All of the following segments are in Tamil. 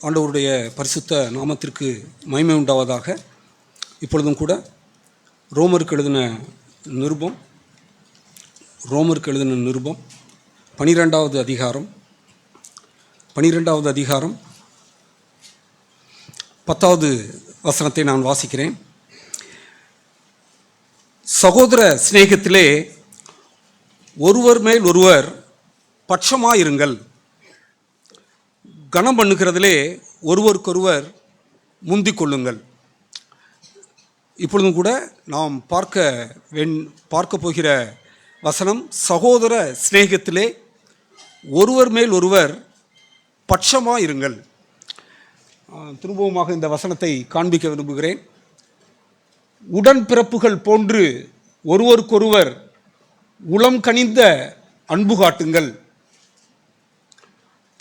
ஆண்டவருடைய பரிசுத்த நாமத்திற்கு மகிமை உண்டாவதாக. இப்பொழுதும் கூட ரோமருக்கு எழுதின நிருபம் 12வது அதிகாரம் 10வது வசனத்தை நான் வாசிக்கிறேன். சகோதர சிநேகத்திலே ஒருவர் மேல் ஒருவர் பட்சமாயிருங்கள், கனம் பண்ணுகிறதிலே ஒருவருக்கொருவர் முந்திக் கொள்ளுங்கள். இப்பொழுதும் கூட நாம் பார்க்க போகிற வசனம், சகோதர சிநேகத்திலே ஒருவர் மேல் ஒருவர் பட்சமாயிருங்கள். திரும்பவுமாக இந்த வசனத்தை காண்பிக்க விரும்புகிறேன். உடன்பிறப்புகள் போன்று ஒருவருக்கொருவர் உளம் கனிந்த அன்பு காட்டுங்கள்,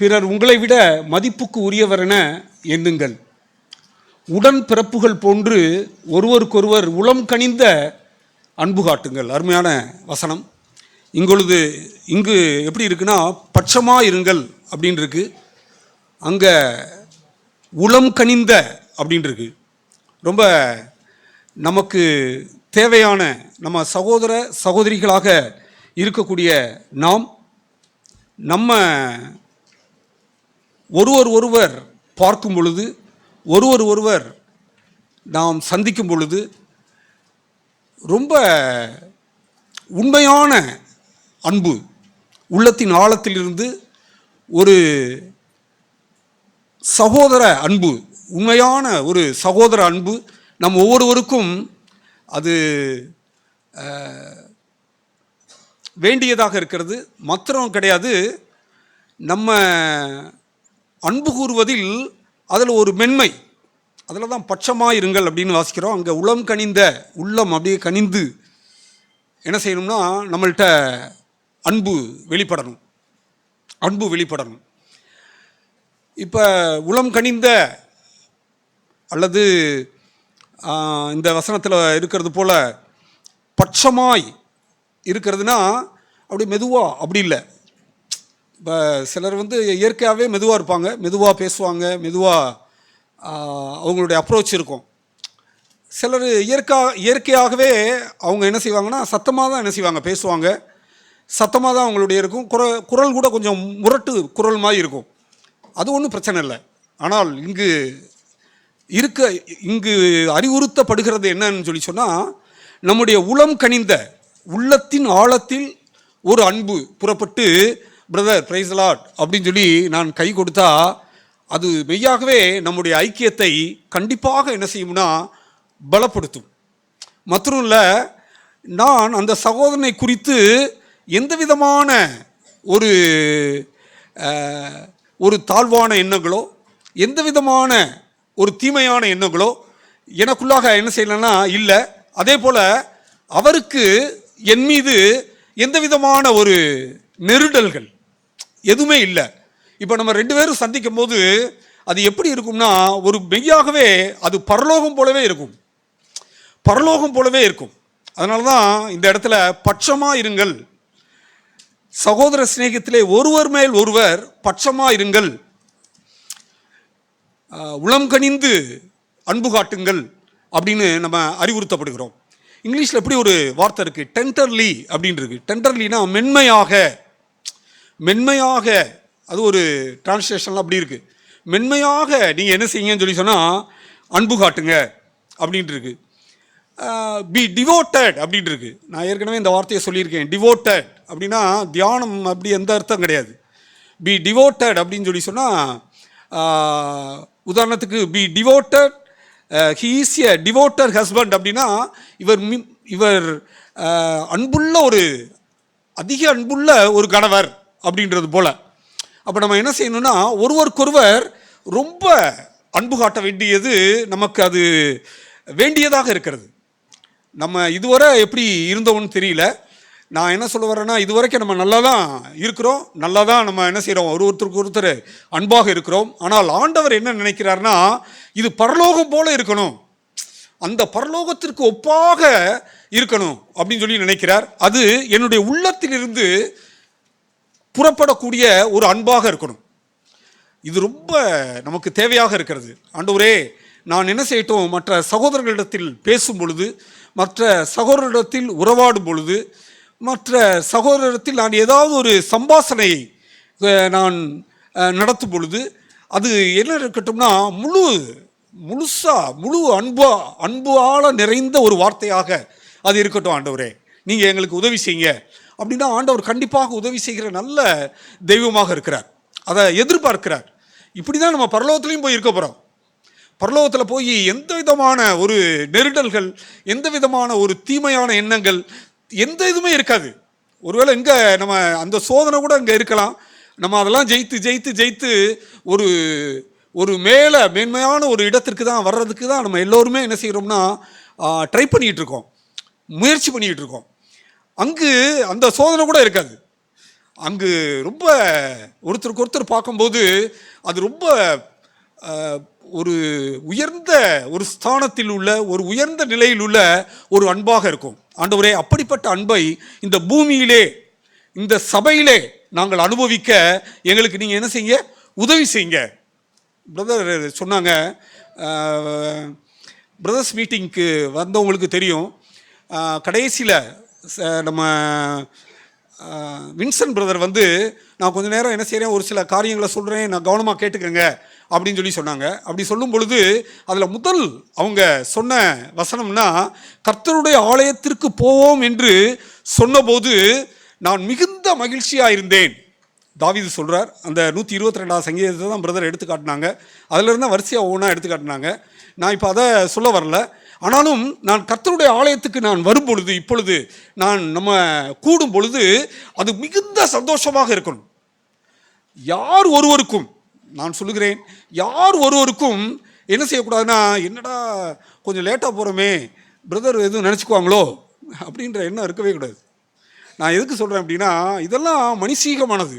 பிறர் உங்களை விட மதிப்புக்கு உரியவரென எண்ணுங்கள். உடன்பிறப்புகள் போன்று ஒருவருக்கொருவர் உளம் கனிந்த அன்பு காட்டுங்கள். அருமையான வசனம். இங்கு எப்படி இருக்குன்னா, பட்சமாக இருங்கள் அப்படின்னு இருக்கு, அங்கே உளம் கனிந்த அப்படின்னு இருக்கு. ரொம்ப நமக்கு தேவையான, நம்ம சகோதர சகோதரிகளாக இருக்கக்கூடிய நம்ம ஒருவர் பார்க்கும் பொழுது, ஒருவர் நாம் சந்திக்கும் பொழுது ரொம்ப உண்மையான அன்பு, உள்ளத்தின் ஆழத்திலிருந்து ஒரு சகோதர அன்பு, உண்மையான ஒரு சகோதர அன்பு நம் ஒவ்வொருவருக்கும் அது வேண்டியதாக இருக்கிறது. மாத்திரம் கிடையாது, நம்ம அன்பு கூறுவதில் அதில் ஒரு மென்மை, அதில் தான் பட்சமாக இருங்கள் அப்படின்னு வாசிக்கிறோம். அங்கே உளம் கனிந்த, உள்ளம் அப்படியே கனிந்து என்ன செய்யணும்னா, நம்மள்கிட்ட அன்பு வெளிப்படணும். இப்போ உளம் கனிந்த அல்லது இந்த வசனத்தில் இருக்கிறது போல பட்சமாய் இருக்கிறதுனா அப்படி மெதுவாக, அப்படி இல்லை. இப்போ சிலர் இயற்கையாகவே மெதுவாக இருப்பாங்க, மெதுவாக பேசுவாங்க, மெதுவாக அவங்களுடைய அப்ரோச் இருக்கும். சிலர் இயற்கையாகவே அவங்க என்ன செய்வாங்கன்னா, சத்தமாக தான் என்ன செய்வாங்க, பேசுவாங்க, சத்தமாக தான் அவங்களுடைய இருக்கும். குரல் கூட கொஞ்சம் முரட்டு குரல் மாதிரி இருக்கும். அது ஒன்றும் பிரச்சனை இல்லை. ஆனால் இங்கு அறிவுறுத்தப்படுகிறது என்னன்னு சொல்லி சொன்னால், நம்முடைய உளம் கனிந்த, உள்ளத்தின் ஆழத்தில் ஒரு அன்பு புறப்பட்டு, பிரதர் பிரைஸ் தி லார்ட் அப்படின்னு சொல்லி நான் கை கொடுத்தா, அது மெய்யாகவே நம்முடைய ஐக்கியத்தை கண்டிப்பாக என்ன செய்யும்னா பலப்படுத்தும். மற்றும் இல்லை, நான் அந்த சகோதரனை குறித்து எந்த விதமான ஒரு தாழ்வான எண்ணங்களோ, எந்த விதமான ஒரு தீமையான எண்ணங்களோ எனக்குள்ளாக என்ன செய்யலைன்னா இல்லை. அதே போல் அவருக்கு என் மீது எந்த விதமான ஒரு நெருடல்கள் எதுவுமே இல்லை. இப்போ நம்ம 2 பேரும் சந்திக்கும் போது அது எப்படி இருக்கும்னா, ஒரு மெய்யாகவே அது பரலோகம் போலவே இருக்கும். அதனால தான் இந்த இடத்துல பட்சமாக இருங்கள், சகோதர சிநேகத்திலே ஒருவர் மேல் ஒருவர் பட்சமாக இருங்கள், உளம் கனிந்து அன்பு காட்டுங்கள் அப்படின்னு நம்ம அறிவுறுத்தப்படுகிறோம். இங்கிலீஷில் எப்படி ஒரு வார்த்தை இருக்குது, டெண்டர்லி அப்படின்னு இருக்கு. டெண்டர்லினா மென்மையாக, அது ஒரு டிரான்ஸ்லேஷன்லாம் அப்படி இருக்குது. மென்மையாக நீங்கள் என்ன செய்யுங்கன்னு சொல்லி சொன்னால் அன்பு காட்டுங்க அப்படின்ட்டு இருக்கு. பி டிவோட்டட் அப்படின்ட்டு இருக்கு. நான் ஏற்கனவே இந்த வார்த்தையை சொல்லியிருக்கேன். டிவோட்டட் அப்படின்னா தியானம், அப்படி எந்த அர்த்தம் கிடையாது. பி டிவோட்டட் அப்படின்னு சொல்லி சொன்னால், உதாரணத்துக்கு be devoted, he is a devoted husband அப்படின்னா இவர் அன்புள்ள, ஒரு அதிக அன்புள்ள ஒரு கணவர் அப்படின்றது போல. அப்போ நம்ம என்ன செய்யணும்னா, ஒருவருக்கொருவர் ரொம்ப அன்பு காட்ட வேண்டியது நமக்கு அது வேண்டியதாக இருக்கிறது. நம்ம இதுவரை எப்படி இருந்தோம்னு தெரியல. நான் என்ன சொல்ல வரேன்னா, இதுவரைக்கும் நம்ம நல்லா தான் இருக்கிறோம், நல்லா தான் நம்ம என்ன செய்கிறோம், ஒருத்தருக்கு ஒருத்தர் அன்பாக இருக்கிறோம். ஆனால் ஆண்டவர் என்ன நினைக்கிறார்னா, இது பரலோகம் போல இருக்கணும், அந்த பரலோகத்திற்கு ஒப்பாக இருக்கணும் அப்படின்னு சொல்லி நினைக்கிறார். அது என்னுடைய உள்ளத்திலிருந்து புறப்படக்கூடிய ஒரு அன்பாக இருக்கணும். இது ரொம்ப நமக்கு தேவையாக இருக்கிறது. ஆண்டவரே, நான் என்ன செய்யட்டும், மற்ற சகோதரர்களிடத்தில் பேசும் பொழுது, மற்ற சகோதரரிடத்தில் உறவாடும் பொழுது, மற்ற சகோதரரிடத்தில் நான் ஏதாவது ஒரு சம்பாஷணையை நான் நடத்தும் பொழுது, அது என்ன இருக்கட்டும்னா முழு அன்பால நிறைந்த ஒரு வார்த்தையாக அது இருக்கட்டும். ஆண்டவரே, நீங்கள் எங்களுக்கு உதவி செய்யுங்க அப்படின்னா ஆண்டவர் கண்டிப்பாக உதவி செய்கிற நல்ல தெய்வமாக இருக்கிறார். அதை எதிர்பார்க்கிறார். இப்படி தான் நம்ம பரலோகத்துலேயும் போய் இருக்க போகிறோம். பரலோகத்தில் போய் எந்த விதமான ஒரு நெருடல்கள், எந்த விதமான ஒரு தீமையான எண்ணங்கள், எந்த இதுவுமே இருக்காது. ஒருவேளை இங்கே நம்ம அந்த சோதனை கூட இங்கே இருக்கலாம். நம்ம அதெல்லாம் ஜெயித்து ஒரு ஒரு மேன்மையான ஒரு இடத்திற்கு தான் வர்றதுக்கு தான் நம்ம எல்லோருமே என்ன செய்கிறோம்னா ட்ரை பண்ணிகிட்டு இருக்கோம், முயற்சி பண்ணிக்கிட்டு இருக்கோம். அங்கு அந்த சோதனை கூட இருக்காது. அங்கு ரொம்ப ஒருத்தருக்கு ஒருத்தர் பார்க்கும்போது அது ரொம்ப ஒரு உயர்ந்த ஒரு ஸ்தானத்தில் உள்ள ஒரு உயர்ந்த நிலையில் உள்ள ஒரு அன்பாக இருக்கும். ஆண்டவரே, அப்படிப்பட்ட அன்பை இந்த பூமியிலே, இந்த சபையிலே நாங்கள் அனுபவிக்க எங்களுக்கு நீங்கள் என்ன செய்யுங்க, உதவி செய்யுங்க. பிரதர் சொன்னாங்க, பிரதர்ஸ் மீட்டிங்க்கு வந்தவங்களுக்கு தெரியும், கடைசியில் நம்ம வின்சன் பிரதர் வந்து நான் கொஞ்சம் நேரம் என்ன செய்கிறேன், ஒரு சில காரியங்களை சொல்கிறேன், நான் கவனமாக கேட்டுக்கங்க அப்படின்னு சொன்னாங்க. அப்படி சொல்லும் பொழுது அதில் முதல் அவங்க சொன்ன வசனம்னா, கர்த்தருடைய ஆலயத்திற்கு போவோம் என்று சொன்னபோது நான் மிகுந்த மகிழ்ச்சியாக இருந்தேன். தாவீது சொல்கிறார். அந்த 122 சங்கீதத்தை தான் பிரதர் எடுத்து காட்டினாங்க. அதிலிருந்து வரிசையாக ஒவ்வொன்றா எடுத்து காட்டினாங்க. நான் இப்போ அதை சொல்ல வரல. ஆனாலும் நான் கர்த்தருடைய ஆலயத்துக்கு நான் வரும் பொழுது, இப்பொழுது நம்ம கூடும் பொழுது அது மிகுந்த சந்தோஷமாக இருக்கணும். யார் ஒருவருக்கும், நான் சொல்லுகிறேன், யார் ஒருவருக்கும் என்ன செய்யக்கூடாதுன்னா, என்னடா கொஞ்சம் லேட்டாக போகிறோமே, பிரதர் எதுவும் நினச்சிக்குவாங்களோ அப்படின்ற எண்ணம் இருக்கவே கூடாது. நான் எதுக்கு சொல்கிறேன் அப்படின்னா, இதெல்லாம் மனுஷீகமானது.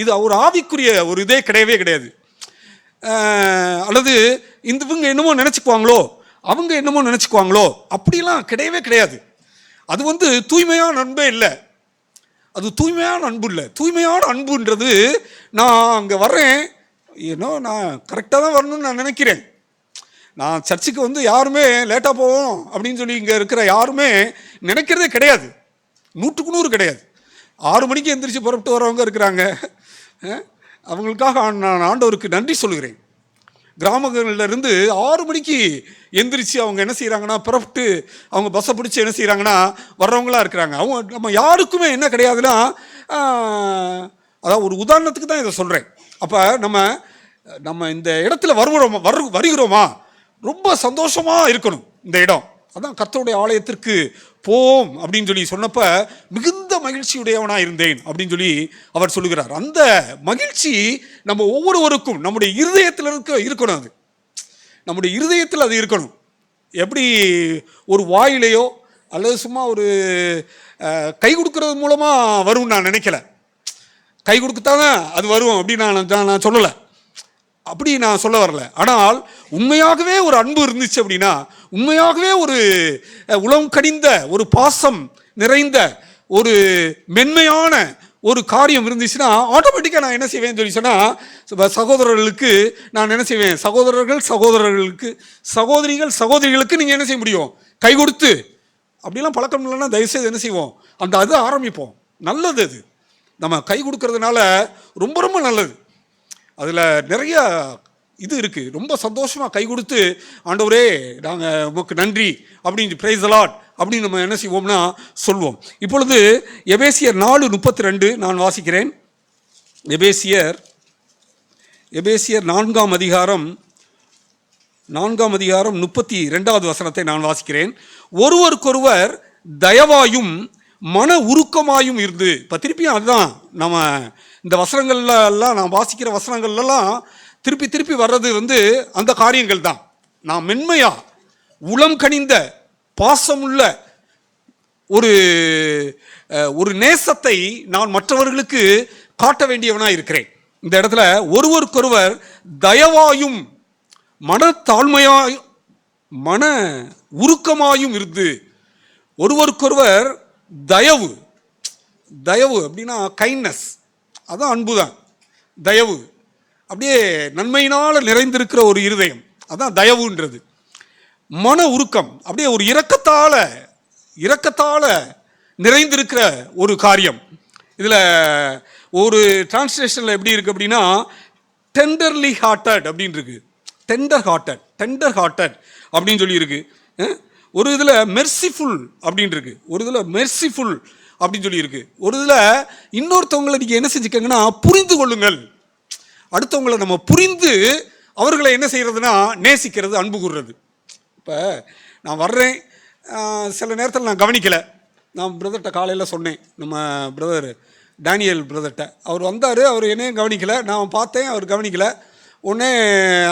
இது ஒரு ஆவிக்குரிய ஒரு இதே கிடையவே கிடையாது. அல்லது இவங்க என்னமோ நினச்சிக்குவாங்களோ, அவங்க என்னமோ நினச்சிக்குவாங்களோ, அப்படிலாம் கிடையவே கிடையாது. அது வந்து தூய்மையான அன்பே இல்லை. அது தூய்மையான அன்பு இல்லை. தூய்மையான அன்புன்றது, நான் அங்கே வர்றேன், ஏன்னோ நான் கரெக்டாக தான் வரணும்னு நான் நினைக்கிறேன். நான் சர்ச்சுக்கு வந்து யாருமே லேட்டாக போவோம் அப்படின்னு சொல்லி இங்கே இருக்கிற யாருமே நினைக்கிறதே கிடையாது. 100க்கு 100 கிடையாது. 6 மணிக்கு எந்திரிச்சு புறப்பட்டு வரவங்க இருக்கிறாங்க. அவங்களுக்காக நான் ஆண்டவருக்கு நன்றி சொல்லுகிறேன். கிராமங்களிலிருந்து 6 மணிக்கு எந்திரிச்சு அவங்க என்ன செய்கிறாங்கன்னா, புறப்பட்டு அவங்க பஸ்ஸை பிடிச்சி என்ன செய்கிறாங்கன்னா வர்றவங்களாக இருக்கிறாங்க. அவங்க நம்ம யாருக்குமே என்ன கிடையாதுன்னா, அதாவது ஒரு உதாரணத்துக்கு தான் இதை சொல்கிறேன். அப்போ நம்ம இந்த இடத்துல வருகிறோமா, ரொம்ப சந்தோஷமாக இருக்கணும் இந்த இடம். அதான் கர்த்தருடைய ஆலயத்திற்கு போம் அப்படின்னு சொல்லி சொன்னப்ப மிகுந்த மகிழ்ச்சியுடையவனாக இருந்தேன் அப்படின்னு சொல்லி அவர் சொல்லுகிறார். அந்த மகிழ்ச்சி நம்ம ஒவ்வொருவருக்கும் நம்முடைய இருதயத்தில் இருக்கணும். அது நம்முடைய இருதயத்தில் அது இருக்கணும். எப்படி ஒரு வாயிலையோ அல்லது சும்மா ஒரு கை கொடுக்கறது மூலமாக வரும்னு நான் நினைக்கல. கை கொடுக்கத்தானே அது வரும் அப்படின்னு நான் சொல்லலை. அப்படி நான் சொல்ல வரல. ஆனால் உண்மையாகவே ஒரு அன்பு இருந்துச்சு அப்படின்னா, உண்மையாகவே ஒரு உளம் கனிந்த ஒரு பாசம் நிறைந்த ஒரு மென்மையான ஒரு காரியம் இருந்துச்சுன்னா, ஆட்டோமேட்டிக்காக நான் என்ன செய்வேன்னு சொல்லி சொன்னால், சகோதரர்களுக்கு நான் என்ன செய்வேன், சகோதரர்களுக்கு சகோதரிகளுக்கு நீங்கள் என்ன செய்ய முடியும், கை கொடுத்து. அப்படிலாம் பழக்கம் இல்லைன்னா தயவுசெய்து என்ன செய்வோம், அது ஆரம்பிப்போம். நல்லது. அது நம்ம கை கொடுக்கறதுனால ரொம்ப ரொம்ப நல்லது. அதில் நிறைய இது இருக்குது. ரொம்ப சந்தோஷமாக கை கொடுத்து, ஆண்டவரே நாங்கள் உமக்கு நன்றி அப்படின்னு பிரைஸ் தி லார்ட் அப்படின்னு நம்ம என்ன செய்வோம்னா சொல்வோம். இப்பொழுது எபேசியர் 4:32 நான் வாசிக்கிறேன். எபேசியர் 4ஆம் அதிகாரம் 32வது வசனத்தை நான் வாசிக்கிறேன். ஒருவருக்கொருவர் தயவாயும் மன உருக்கமாயும் இருந்து. இப்போ திருப்பியும் அதுதான் நம்ம இந்த வசனங்கள்லாம், நான் வாசிக்கிற வசனங்கள்லாம் திருப்பி வர்றது வந்து அந்த காரியங்கள் தான். நான் மென்மையா உளம் கனிந்த பாசமுள்ள ஒரு நேசத்தை நான் மற்றவர்களுக்கு காட்ட வேண்டியவனாக இருக்கிறேன். இந்த இடத்துல ஒருவருக்கொருவர் தயவாயும் மனத்தாழ்மையாயும் மன உருக்கமாயும் இருந்து. ஒருவருக்கொருவர் தயவு அப்படின்னா கைண்ட்னஸ், அதான் அன்பு தான். தயவு அப்படியே நன்மையினால் நிறைந்திருக்கிற ஒரு இருதயம், அதான் தயவுன்றது. மன உருக்கம், அப்படியே ஒரு இரக்கத்தால நிறைந்திருக்கிற ஒரு காரியம். இதில் ஒரு டிரான்ஸ்லேஷனில் எப்படி இருக்குது அப்படின்னா டெண்டர்லி ஹார்ட்டட் அப்படின்னு இருக்கு. டெண்டர் ஹார்ட்டட் அப்படின்னு சொல்லியிருக்கு. ஒரு இதில் மெர்சிஃபுல் அப்படின்னு இருக்கு, ஒரு இதில் மெர்சிஃபுல் அப்படின்னு சொல்லியிருக்கு. ஒரு இதில் இன்னொருத்தவங்களை நீங்கள் என்ன செஞ்சுக்கங்கன்னா புரிந்து கொள்ளுங்கள். அடுத்தவங்களை நம்ம புரிந்து அவர்களை என்ன செய்கிறதுனா நேசிக்கிறது, அன்பு கூறுறது. இப்போ நான் வர்றேன், சில நேரத்தில் நான் கவனிக்கலை. நான் பிரதர்கிட்ட காலையில் சொன்னேன், நம்ம பிரதர் டேனியல் பிரதர்கிட்ட. அவர் வந்தார், அவர் என்னையும் கவனிக்கலை, நான் பார்த்தேன், அவர் கவனிக்கலை. உடனே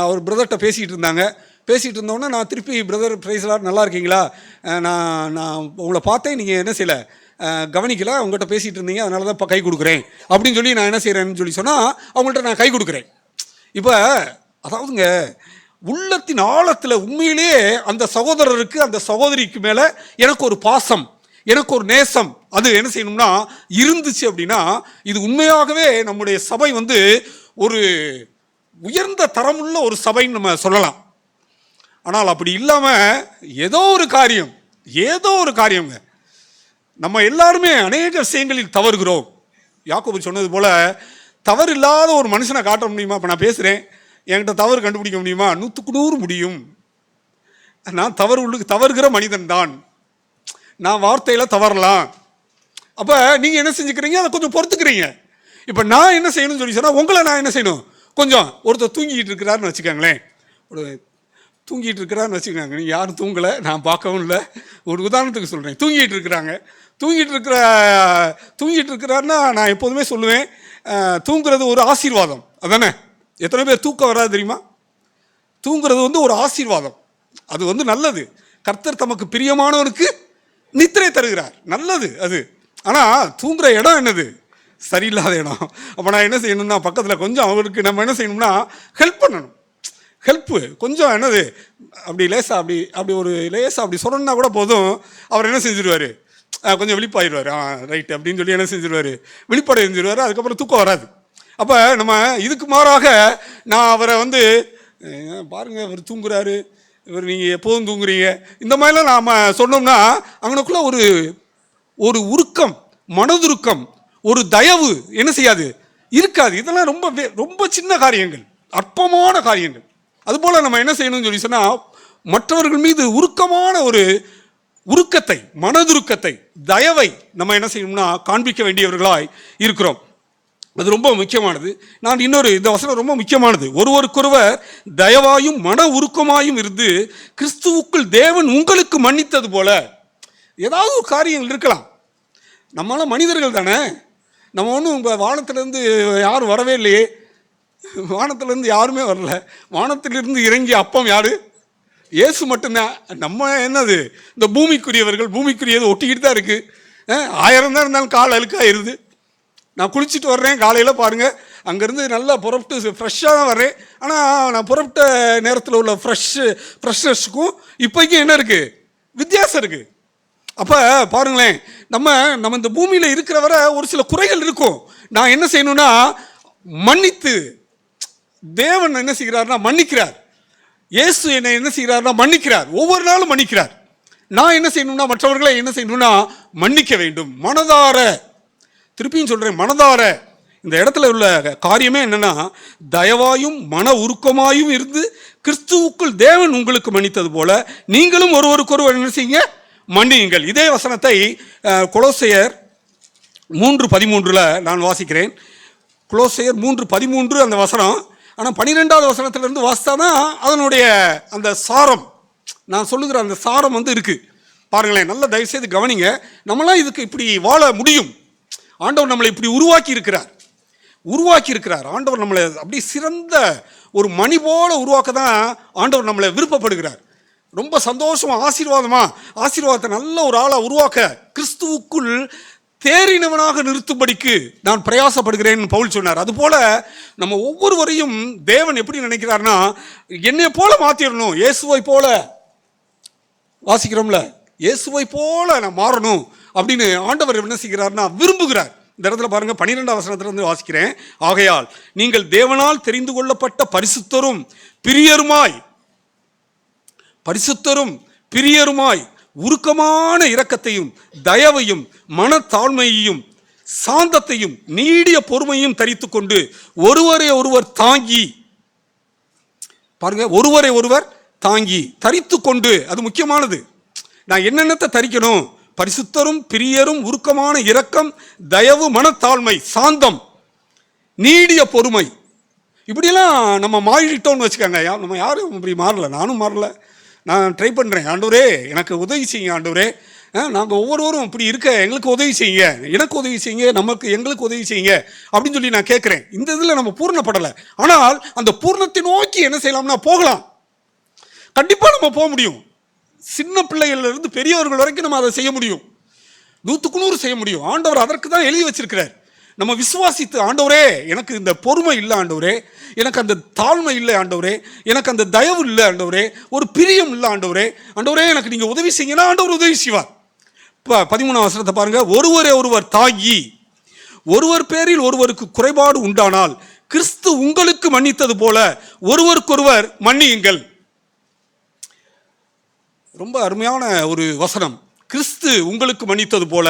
அவர் பிரதர்கிட்ட பேசிகிட்டு இருந்தாங்க. பேசிகிட்டு இருந்தோடனே நான் திருப்பி பிரதர் பிரைஸ்லாட் நல்லா இருக்கீங்களா, நான் உங்களை பார்த்தேன், நீங்கள் என்ன செய்யலை கவனிக்கலை, அவங்ககிட்ட பேசிகிட்டு இருந்தீங்க, அதனால தான் இப்போ கை கொடுக்குறேன் அப்படின்னு சொல்லி நான் என்ன செய்கிறேன்னு சொல்லி சொன்னால் அவங்கள்ட்ட நான் கை கொடுக்குறேன். இப்போ அதாவதுங்க உள்ளத்தின் ஆழத்தில் உண்மையிலேயே அந்த சகோதரருக்கு அந்த சகோதரிக்கு மேலே எனக்கு ஒரு பாசம், எனக்கு ஒரு நேசம், அது என்ன செய்யணும்னா இருந்துச்சு அப்படின்னா இது உண்மையாகவே நம்முடைய சபை வந்து ஒரு உயர்ந்த தரமுள்ள ஒரு சபைன்னு நம்ம சொல்லலாம். ஆனால் அப்படி இல்லாமல் ஏதோ ஒரு காரியங்க நம்ம எல்லாருமே அநேக விஷயங்களில் தவறுகிறோம். யாக்கோபு சொன்னது போல தவறு இல்லாத ஒரு மனுஷனை காட்ட முடியுமா? இப்போ நான் பேசுகிறேன், என்கிட்ட தவறு கண்டுபிடிக்க முடியுமா? 100க்கு 100 முடியும். நான் தவறுகிற மனிதன் தான், நான் வார்த்தையில் தவறலாம். அப்போ நீங்கள் என்ன செஞ்சுக்கிறீங்க, அதை கொஞ்சம் பொறுத்துக்கிறீங்க. இப்போ நான் என்ன செய்யணும்னு சொல்லி சொன்னால் உங்களை நான் என்ன செய்யணும், கொஞ்சம் ஒருத்தர் தூங்கிட்டு இருக்கிறாருன்னு வச்சுக்கோங்களேன், தூங்கிட்டு இருக்கிறான்னு வச்சுக்கோங்க, நீங்கள் யாரும் தூங்கலை, நான் பார்க்கவும் இல்லை, ஒரு உதாரணத்துக்கு சொல்கிறேன். தூங்கிட்டு இருக்கிறாருன்னா நான் எப்போதுமே சொல்லுவேன், தூங்குறது ஒரு ஆசீர்வாதம், அதானே? எத்தனை பேர் தூக்கம் வராது தெரியுமா? தூங்குறது வந்து ஒரு ஆசீர்வாதம், அது வந்து நல்லது. கர்த்தர் தமக்கு பிரியமானவனுக்கு நித்திரை தருகிறார், நல்லது அது. ஆனால் தூங்குற இடம் என்னது? சரியில்லாத இடம். அப்போ நான் என்ன செய்யணும்னா பக்கத்தில் கொஞ்சம் அவருக்கு நம்ம என்ன செய்யணும்னா ஹெல்ப் பண்ணணும். ஹெல்ப்பு கொஞ்சம் என்னது அப்படி லேசாக அப்படி சொல்லணுன்னா கூட போதும், அவர் என்ன செஞ்சிருவார், கொஞ்சம் விழிப்பாயிடுவார். ரைட்டு அப்படின்னு சொல்லி என்ன செஞ்சிருவார், விழிப்படை செஞ்சிருவார். அதுக்கப்புறம் தூக்கம் வராது. அப்போ நம்ம இதுக்கு மாறாக நான் அவரை வந்து பாருங்கள் இவர் தூங்குறாரு, இவர் நீங்கள் எப்போதும் தூங்குறீங்க, இந்த மாதிரிலாம் நாம் சொன்னோம்னா அவனுக்குள்ள ஒரு உருக்கம், மனதுருக்கம், ஒரு தயவு என்ன செய்யாது, இருக்காது. இதெல்லாம் ரொம்ப ரொம்ப சின்ன காரியங்கள், அற்பமான காரியங்கள். அதுபோல் நம்ம என்ன செய்யணும்னு சொல்லி சொன்னால் மற்றவர்கள் மீது உருக்கமான ஒரு உருக்கத்தை, மனதுருக்கத்தை, தயவை நம்ம என்ன செய்யணும்னா காண்பிக்க வேண்டியவர்களாய் இருக்கிறோம். அது ரொம்ப முக்கியமானது. நான் இந்த வசனம் ரொம்ப முக்கியமானது. ஒருவருக்கொருவர் தயவாயும் மன உருக்கமாயும் இருந்து கிறிஸ்துவுக்குள் தேவன் உங்களுக்கு மன்னித்தது போல. ஏதாவது ஒரு காரியங்கள் இருக்கலாம், நம்மளாம் மனிதர்கள் தானே, நம்ம ஒன்றும் வானத்திலேருந்து யாரும் வரவே இல்லையே, வானத்திலேருந்து யாருமே வரல. வானத்திலிருந்து இறங்கிய அப்பம் யாரு? இயேசு மட்டும்தான். நம்ம என்னது இந்த பூமிக்குரியது ஒட்டிக்கிட்டு தான் இருக்குது. 1000 தான் இருந்தாலும் கால் அழுக்காயிருது. நான் குளிச்சுட்டு வர்றேன் காலையில் பாருங்கள், அங்கேருந்து நல்லா புறப்பட்டு ஃப்ரெஷ்ஷாக தான் வர்றேன். ஆனால் நான் புறப்பட்ட நேரத்தில் உள்ள ஃப்ரெஷ்னஸுக்கும் இப்போக்கும் என்ன இருக்குது, வித்தியாசம் இருக்குது. அப்போ பாருங்களேன், நம்ம இந்த பூமியில் இருக்கிற வரை ஒரு சில குறைகள் இருக்கும். நான் என்ன செய்யணும்னா மன்னித்து, தேவன் என்ன செய்கிறார்னா மன்னிக்கிறார். இயேசு என்னை என்ன செய்கிறார்னா மன்னிக்கிறார், ஒவ்வொரு நாளும் மன்னிக்கிறார். நான் என்ன செய்யணும்னா மற்றவர்களை என்ன செய்யணும்னா மன்னிக்க வேண்டும், மனதார. திருப்பியும் சொல்கிறேன், மனதார. இந்த இடத்துல உள்ள காரியமே என்னன்னா தயவாயும் மன உருக்கமாயும் இருந்து கிறிஸ்துவுக்குள் தேவன் உங்களுக்கு மன்னித்தது போல நீங்களும் ஒருவருக்கொருவர் என்ன செய்யுங்க, மன்னியுங்கள். இதே வசனத்தை கொலோசையர் 3:13 நான் வாசிக்கிறேன். கொலோசையர் 3:13 அந்த வசனம். ஆனால் 12வது வசனத்திலிருந்து வாசித்தாதான் அதனுடைய அந்த சாரம், நான் சொல்லுகிற அந்த சாரம் வந்து இருக்குது. பாருங்களேன், நல்ல தயவுசெய்து கவனிங்க. நம்மளாம் இதுக்கு இப்படி வாழ முடியும். ஆண்டவர் நம்மளை இப்படி உருவாக்கி இருக்கிறார். ஆண்டவர் நம்மளை அப்படி சிறந்த ஒரு மணி போல உருவாக்க தான் ஆண்டவர் நம்மளை விருப்பப்படுகிறார். ரொம்ப சந்தோஷமாக ஆசீர்வாதத்தை நல்ல ஒரு ஆளாக உருவாக்க கிறிஸ்துவுக்குள் தேறினவனாக நிறுத்தும்படிக்கு நான் பிரயாசப்படுகிறேன் பவுல் சொன்னார். அதுபோல நம்ம ஒவ்வொருவரையும் தேவன் எப்படி நினைக்கிறார்னா என்னை போல மாற்றிடணும், இயேசுவை போல வாசிக்கிறோம்ல, இயேசுவை போல நான் மாறணும் அப்படின்னு ஆண்டவர் என்ன செய்கிறார்னா விரும்புகிறார். இந்த இடத்துல பாருங்க 12ஆம் வசனத்திலிருந்து வாசிக்கிறேன். ஆகையால் நீங்கள் தேவனால் தெரிந்து கொள்ளப்பட்ட பரிசுத்தரும் பிரியருமாய் உருக்கமான இரக்கத்தையும் தயவையும் மனத்தாழ்மையையும் சாந்தத்தையும் நீடிய பொறுமையும் தரித்துக் கொண்டு ஒருவரை ஒருவர் தாங்கி, பாருங்க, ஒருவரை ஒருவர் தாங்கி தரித்து கொண்டு, அது முக்கியமானது. நான் என்னென்னத்தை தரிக்கணும்? பரிசுத்தரும் பிரியரும் உருக்கமான இரக்கம் தயவு மனத்தாழ்மை சாந்தம் நீடிய பொறுமை. இப்படியெல்லாம் நம்ம மாறிட்டோம்னு வச்சுக்கோங்க. நம்ம யாரும் இப்படி மாறல, நானும் மாறல. நான் ட்ரை பண்ணுறேன். ஆண்டவரே எனக்கு உதவி செய்யுங்க, ஆண்டவரே நாங்கள் ஒவ்வொருவரும் இப்படி இருக்க எங்களுக்கு உதவி செய்யுங்க, எனக்கு உதவி செய்யுங்க, எங்களுக்கு உதவி செய்யுங்க அப்படின்னு சொல்லி நான் கேட்குறேன். இந்த இதில் நம்ம பூர்ணப்படலை. ஆனால் அந்த பூர்ணத்தை நோக்கி என்ன செய்யலாம்னா போகலாம். கண்டிப்பாக நம்ம போக முடியும். சின்ன பிள்ளைகளிலிருந்து பெரியவர்கள் வரைக்கும் நம்ம அதை செய்ய முடியும். 100க்கு 100 செய்ய முடியும். ஆண்டவர் அதற்கு தான் எழுதி வச்சிருக்கிறார். நம்ம விசுவாசித்து, ஆண்டவரே எனக்கு இந்த பொறுமை இல்லை, ஆண்டவரே எனக்கு அந்த தாழ்மை இல்லை, ஆண்டவரே எனக்கு அந்த தயவு இல்லை, ஆண்டவரே ஒரு பிரியம் இல்லை, ஆண்டவரே எனக்கு நீங்கள் உதவி செய்யுங்கன்னா ஆண்டவர் உதவி செய்வார். இப்போ 13ஆம் வசனத்தை பாருங்க. ஒருவரை ஒருவர் தாங்கி ஒருவர் பேரில் ஒருவருக்கு குறைபாடு உண்டானால் கிறிஸ்து உங்களுக்கு மன்னித்தது போல ஒருவருக்கொருவர் மன்னியுங்கள். ரொம்ப அருமையான ஒரு வசனம். கிறிஸ்து உங்களுக்கு மன்னித்தது போல,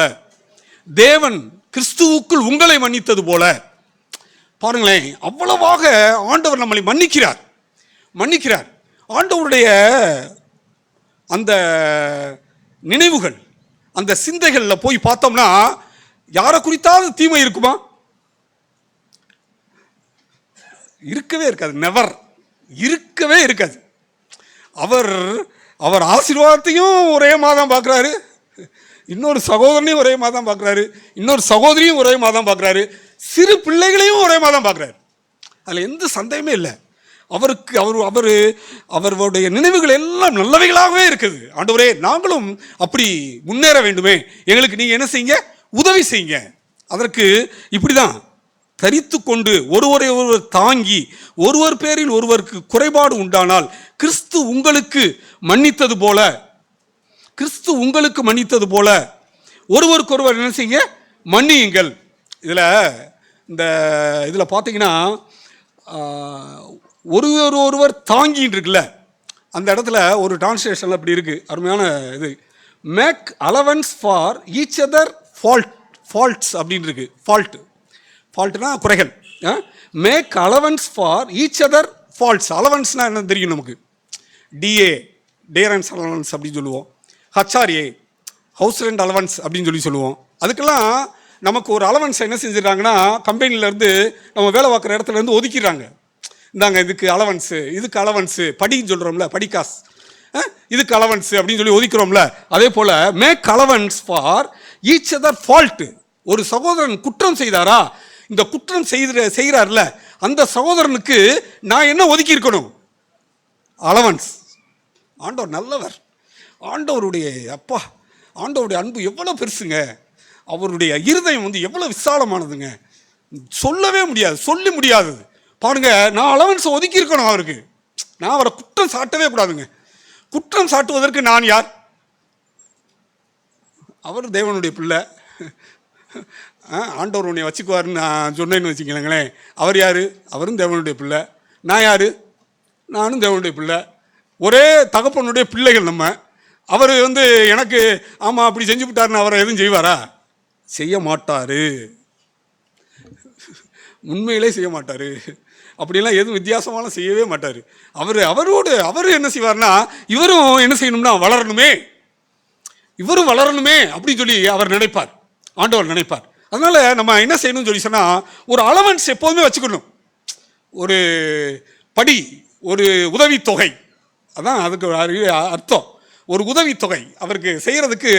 தேவன் கிறிஸ்துவுக்குள் உங்களை மன்னித்தது போல. பாருங்களேன், அவ்வளவாக ஆண்டவர் நம்மளை மன்னிக்கிறார். ஆண்டவருடைய அந்த நினைவுகள், அந்த சிந்தைகளில் போய் பார்த்தோம்னா யாரை குறித்தாவது தீமை இருக்குமா? இருக்கவே இருக்காது. நெவர், இருக்கவே இருக்காது. அவர் ஆசீர்வாதத்தையும் ஒரே மாதம் பார்க்குறாரு, இன்னொரு சகோதரனையும் ஒரே மாதம் பார்க்குறாரு, இன்னொரு சகோதரியும் ஒரே மாதம் பார்க்குறாரு, சிறு பிள்ளைகளையும் ஒரே மாதம் பார்க்குறாரு. அதில் எந்த சந்தேகமே இல்லை. அவருடைய நினைவுகள் எல்லாம் நல்லவைகளாகவே இருக்குது. ஆண்டவரே நாங்களும் அப்படி முன்னேற வேண்டுமே, எங்களுக்கு நீங்கள் என்ன செய்யுங்க, உதவி செய்யுங்க. அதற்கு இப்படி தான் தரித்து கொண்டு ஒருவரை ஒருவர் தாங்கி ஒருவர் பேரில் ஒருவருக்கு குறைபாடு உண்டானால் கிறிஸ்து உங்களுக்கு மன்னித்தது போல ஒருவருக்கொருவர் என்ன செய்யுங்க, மன்னியுங்கள். இதில் பார்த்தீங்கன்னா ஒருவர் தாங்கின்னு இருக்குல்ல, அந்த இடத்துல ஒரு டிரான்ஸ்லேஷனில் அப்படி இருக்கு, அருமையான இது. Make allowance for each other faults அப்படின்னு இருக்கு. ஃபால்ட்னா குறைகள். Make allowance for each other faults. அலவன்ஸ்னால் என்ன தெரியும் நமக்கு? டேரன்ஸ் அலவன்ஸ் அப்படின்னு சொல்லுவோம். HRA ஹவுஸ் ரெண்ட் அலவன்ஸ் அப்படின்னு சொல்லுவோம். அதுக்கெல்லாம் நமக்கு ஒரு அலவன்ஸ் என்ன செஞ்சிடறாங்கன்னா, கம்பெனிலேருந்து நம்ம வேலை பார்க்குற இடத்துலேருந்து ஒதுக்கிடுறாங்க. இந்தாங்க இதுக்கு அலவன்ஸு, இதுக்கு அலவன்ஸு, படின்னு சொல்கிறோம்ல, படிக்காஸ், இதுக்கு அலவன்ஸு அப்படின்னு சொல்லி ஒதுக்கிறோம்ல. அதே போல் make allowance for each other fault. ஒரு சகோதரன் குற்றம் செய்தாரா, இந்த குற்றம் செய்கிறார்ல அந்த சகோதரனுக்கு நான் என்ன ஒதுக்கி இருக்கணும்? அலவன்ஸ். ஆண்டவர் நல்லவர். ஆண்டவருடைய அன்பு எவ்வளோ பெருசுங்க. அவருடைய இருதயம் எவ்வளோ விசாலமானதுங்க. சொல்லவே முடியாது, சொல்லி முடியாதது. பாருங்க, நான் அலவன்ஸை ஒதுக்கி இருக்கணும் அவருக்கு. நான் அவரை குற்றம் சாட்டவே கூடாதுங்க. குற்றம் சாட்டுவதற்கு நான் யார்? அவர் தேவனுடைய பிள்ளை. ஆண்டவர் உன்னை வச்சுக்குவாருன்னு நான் சொன்னேன்னு வச்சுக்கங்களேன். அவர் யார்? அவரும் தேவனுடைய பிள்ளை. நான் யார்? நானும் தேவனுடைய பிள்ளை. ஒரே தகப்பனுடைய பிள்ளைகள் நம்ம. அவர் எனக்கு ஆமாம் அப்படி செஞ்சு விட்டாருன்னு அவரை எதுவும் செய்வாரா? செய்ய மாட்டார். உண்மையிலே செய்ய மாட்டார். அப்படிலாம் எதுவும் வித்தியாசமான செய்யவே மாட்டார். அவர் என்ன செய்வார்னா, இவரும் என்ன செய்யணும்னா இவரும் வளரணுமே அப்படின்னு சொல்லி அவர் நினைப்பார், ஆண்டவர் நினைப்பார். அதனால நம்ம என்ன செய்யணும்னு சொல்லி சொன்னால், ஒரு அலவன்ஸ் எப்போதுமே வச்சுக்கணும். ஒரு படி, ஒரு உதவித்தொகை, அதான் அதுக்கு அர்த்தம். ஒரு உதவித்தொகை அவருக்கு செய்கிறதுக்கு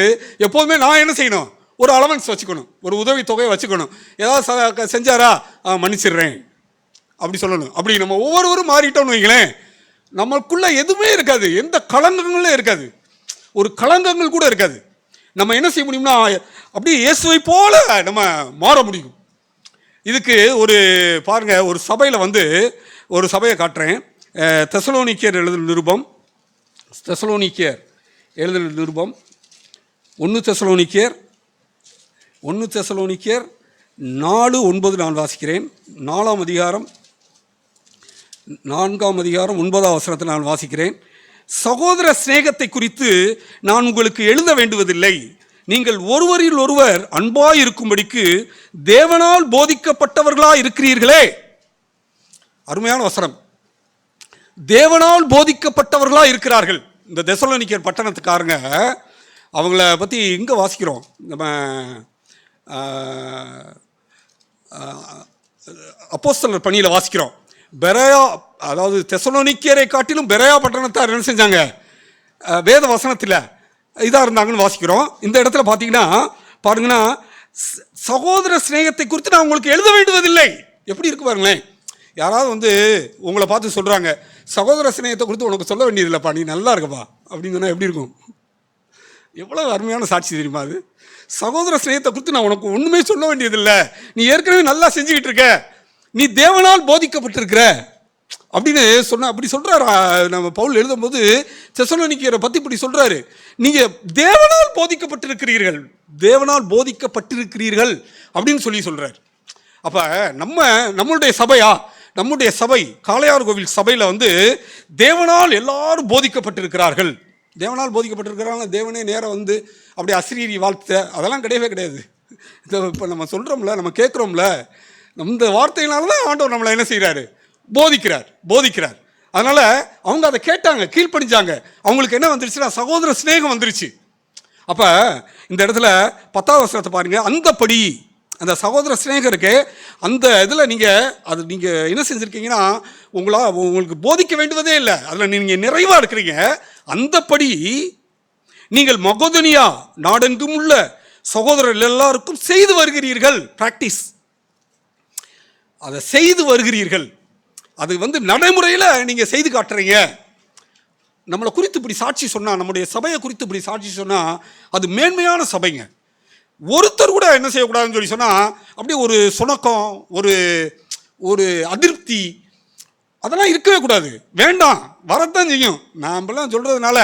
எப்போதுமே நான் என்ன செய்யணும்? ஒரு அலவன்ஸ் வச்சுக்கணும், ஒரு உதவித்தொகையை வச்சுக்கணும். ஏதாவது செஞ்சாரா, மன்னிச்சிடுறேன் அப்படி சொல்லணும். அப்படி நம்ம ஒவ்வொருவரும் மாறிட்டோம்னு வைங்களேன், நமக்குள்ள எதுவுமே இருக்காது, எந்த களங்கங்களும் இருக்காது, ஒரு களங்கங்கள் கூட இருக்காது. நம்ம என்ன செய்ய முடியும்னா, அப்படியே இயேசுவை போல நம்ம மாற முடியும். இதுக்கு ஒரு பாருங்க, ஒரு சபையில் ஒரு சபையை காட்டுறேன். தெசலோனிக்கேயர் எழுதின நிருபம் 1 தெசலோனிக்கேயர் 4:9 நான் வாசிக்கிறேன். 4ஆம் அதிகாரம் 9ஆம் வசனத்தை நான் வாசிக்கிறேன். சகோதர சிநேகத்தை குறித்து நான் உங்களுக்கு எழுத வேண்டுவதில்லை, நீங்கள் ஒருவரில் ஒருவர் அன்பாய் இருக்கும்படிக்கு தேவனால் போதிக்கப்பட்டவர்களாய் இருக்கிறீர்களே. அருமையான வசனம். தேவனால் போதிக்கப்பட்டவர்களாக இருக்கிறார்கள். இந்த தெசலோனிக்கர் பட்டணத்துக்காரங்க, அவங்கள பற்றி இங்கே வாசிக்கிறோம். நம்ம அப்போஸ்தலர் பணியில் வாசிக்கிறோம். பெரயா, அதாவது தெசலோனிக்கரை காட்டிலும் பெரயா பட்டணத்தார் என்ன செஞ்சாங்க, வேத வசனத்தில் இதாக இருந்தாங்கன்னு வாசிக்கிறோம். இந்த இடத்துல பார்த்தீங்கன்னா பாருங்கன்னா, சகோதர சிநேகத்தை குறித்து நான் உங்களுக்கு எழுத வேண்டுவதில்லை. எப்படி இருக்கு பாருங்களேன். யாராவது உங்களை பார்த்து சொல்கிறாங்க, சகோதர சிநேகத்தை குறித்து உனக்கு சொல்ல வேண்டியதில்லைப்பா, நீ நல்லா இருக்கப்பா அப்படின்னு சொன்னால் எப்படி இருக்கும்? எவ்வளோ அருமையான சாட்சி தெரியுமா அது. சகோதர சிநேகத்தை குறித்து நான் உனக்கு ஒன்றுமே சொல்ல வேண்டியதில்லை, நீ ஏற்கனவே நல்லா செஞ்சுக்கிட்டு இருக்க, நீ தேவனால் போதிக்கப்பட்டிருக்கிற அப்படின்னு சொன்ன. அப்படி சொல்கிறார் நம்ம பவுல் எழுதும்போது தெசலோனிக்கரை பற்றி இப்படி சொல்கிறாரு, நீங்கள் தேவனால் போதிக்கப்பட்டிருக்கிறீர்கள், தேவனால் போதிக்கப்பட்டிருக்கிறீர்கள் அப்படின்னு சொல்கிறார். அப்போ நம்மளுடைய சபையா, நம்முடைய சபை காளையார் கோவில் சபையில் தேவனால் எல்லாரும் போதிக்கப்பட்டிருக்கிறார்கள். தேவனால் போதிக்கப்பட்டிருக்கிறாங்க. தேவனே நேரம் அப்படி அசிரீரி வாழ்த்த அதெல்லாம் கிடையவே கிடையாது. இப்போ நம்ம சொல்கிறோம்ல, நம்ம கேட்குறோம்ல, இந்த வார்த்தையினால தான் ஆண்டவர் நம்மளை என்ன செய்கிறாரு, போதிக்கிறார். அதனால் அவங்க அதை கேட்டாங்க, கீழ்ப்படிஞ்சாங்க. அவங்களுக்கு என்ன வந்துருச்சுன்னா சகோதர சிநேகம் வந்துருச்சு. அப்போ இந்த இடத்துல 10ஆம் வசனத்தை பாருங்கள். அந்தப்படி அந்த சகோதர சிநேகம் இருக்கு, அந்த இதில் நீங்கள் என்ன செஞ்சுருக்கீங்கன்னா, உங்களுக்கு போதிக்க வேண்டுவதே இல்லை, அதில் நீங்கள் நிறைவாக இருக்கிறீங்க. அந்தப்படி நீங்கள் மக்கெதோனியா நாடெங்கும் உள்ள சகோதரர்கள் எல்லாருக்கும் செய்து வருகிறீர்கள். பிராக்டிஸ், அதை செய்து வருகிறீர்கள். அது நடைமுறையில் நீங்கள் செய்து காட்டுறீங்க. நம்மளை குறித்து இப்படி சாட்சி சொன்னால், நம்முடைய சபையை குறித்து இப்படி சாட்சி சொன்னால் அது மேன்மையான சபைங்க. ஒருத்தர் கூட என்ன செய்யக்கூடாதுன்னு சொல்லி சொன்னால் அப்படியே ஒரு சுணக்கம், ஒரு அதிருப்தி அதெல்லாம் இருக்கவே கூடாது. வேண்டாம், வரத்தான் செய்யும். நாமெல்லாம் சொல்கிறதுனால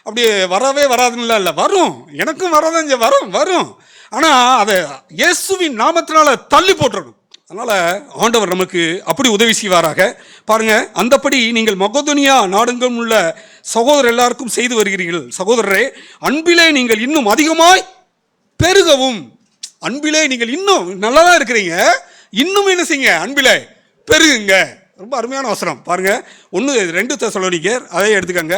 அப்படியே வரவே வராதுன்னு இல்லை, வரும், எனக்கும் வரதான் வரும். ஆனால் அதை இயேசுவின் நாமத்தினால தள்ளி போட்டுறணும். அதனால் ஆண்டவர் நமக்கு அப்படி உதவி செய்வாராக. பாருங்கள், அந்தப்படி நீங்கள் மக்கெதோனியா நாடெங்கும் உள்ள சகோதரர் எல்லாருக்கும் செய்து வருகிறீர்கள். சகோதரரே, அன்பிலே நீங்கள் இன்னும் அதிகமாய் பெருகவும். அன்பிலே நீங்கள் இன்னும் நல்லா தான் இருக்கிறீங்க, இன்னும் என்ன செய்யுங்க, அன்பிலே பெருகுங்க. ரொம்ப அருமையான வசனம் பாருங்க. 2 தெசலோனிக்கர் அதை எடுத்துக்கங்க.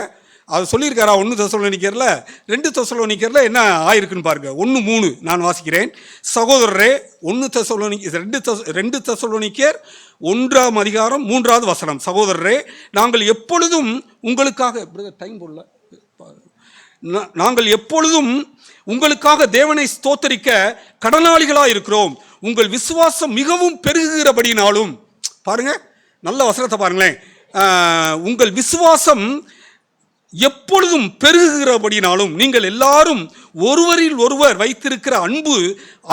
அது சொல்லியிருக்காரா 1 தெசலோனிக்கரில்? 2 தெசலோனிக்கரில் என்ன ஆயிருக்குன்னு பாருங்க. 1:3 நான் வாசிக்கிறேன். சகோதரரே, 2 தெசலோனிக்கர் 1ஆம் அதிகாரம் 3வது வசனம். சகோதரரே, நாங்கள் எப்பொழுதும் உங்களுக்காக டைம் போடல, நாங்கள் எப்பொழுதும் உங்களுக்காக தேவனை ஸ்தோத்தரிக்க கடனாளிகளாக இருக்கிறோம். உங்கள் விசுவாசம் மிகவும் பெருகுகிறபடினாலும், பாருங்க நல்ல வசனத்தை பாருங்களேன், உங்கள் விசுவாசம் எப்பொழுதும் பெருகுகிறபடினாலும், நீங்கள் எல்லாரும் ஒருவரில் ஒருவர் வைத்திருக்கிற அன்பு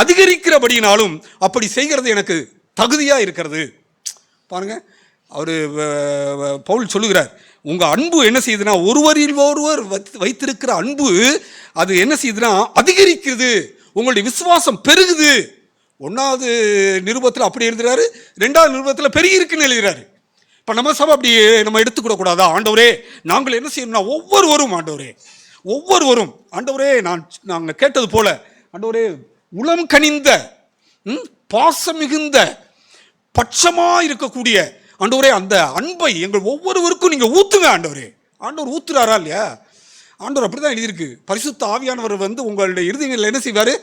அதிகரிக்கிறபடினாலும் அப்படி செய்கிறது எனக்கு தகுதியாக இருக்கிறது. பாருங்க, அவர் பவுல் சொல்லுகிறார், உங்கள் அன்பு என்ன செய்யுதுன்னா, ஒருவரில் ஒருவர் வைத்திருக்கிற அன்பு அது என்ன செய்யுதுன்னா அதிகரிக்கிறது, உங்களுடைய விசுவாசம் பெருகுது. 1வது நிருபத்தில் அப்படி எழுதுறாரு, 2வது நிருபத்தில் பெருகி இருக்குன்னு எழுதுறாரு. இப்போ நம்ம சபை அப்படி நம்ம எடுத்துக்கூடக்கூடாதா? ஆண்டவரே, நாங்கள் என்ன செய்யணும்னா ஒவ்வொருவரும் ஆண்டவரே நாங்கள் கேட்டது போல ஆண்டவரே, உளம் கனிந்த பாசம் மிகுந்த பட்சமாக இருக்கக்கூடிய ஆண்டவரே, அந்த அன்பை எங்கள் ஒவ்வொருவருக்கும் நீங்கள் ஊற்றுங்க. ஆண்டவர் ஊத்துறாரா இல்லையா? ஆண்டவர் அப்படி தான் எழுதியிருக்கு. பரிசுத்த ஆவியானவர் உங்களுடைய இருதயங்களில் என்ன செய்வார்?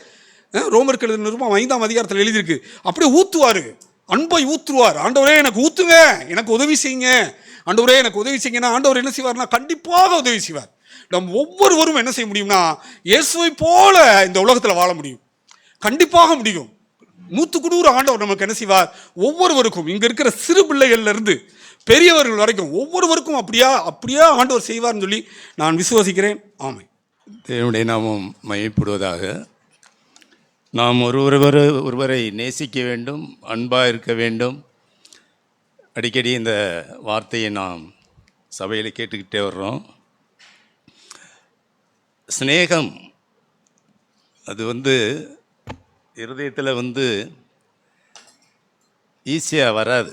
ரோமருக்கு எழுதின நிருபம் 5ஆம் அதிகாரத்தில் எழுதியிருக்கு. அப்படியே ஊற்றுவார், அன்பை ஊற்றுவார். ஆண்டவரே எனக்கு ஊற்றுங்க, எனக்கு உதவி செய்யுங்க, ஆண்டவரே எனக்கு உதவி செய்யுங்கன்னா ஆண்டவர் என்ன செய்வார்னா கண்டிப்பாக உதவி செய்வார். நம்ம ஒவ்வொருவரும் என்ன செய்ய முடியும்னா இயேசுவை போல இந்த உலகத்தில் வாழ முடியும், கண்டிப்பாக முடியும். 100% ஆண்டவர் நமக்கு என்ன செய்வார்? ஒவ்வொருவருக்கும், இங்கே இருக்கிற சிறு பிள்ளைகள்லேருந்து பெரியவர்கள் வரைக்கும் ஒவ்வொருவருக்கும் அப்படியே ஆண்டவர் செய்வார்னு சொல்லி நான் விசுவாசிக்கிறேன். ஆமென். தேவனுடைய நாமம் மகிமைப்படுவதாக. நாம் ஒருவரை நேசிக்க வேண்டும், அன்பாக இருக்க வேண்டும். அடிக்கடி இந்த வார்த்தையை நாம் சபையில் கேட்டுக்கிட்டே வர்றோம். ஸ்நேகம் அது இருதயத்தில் ஈஸியாக வராது,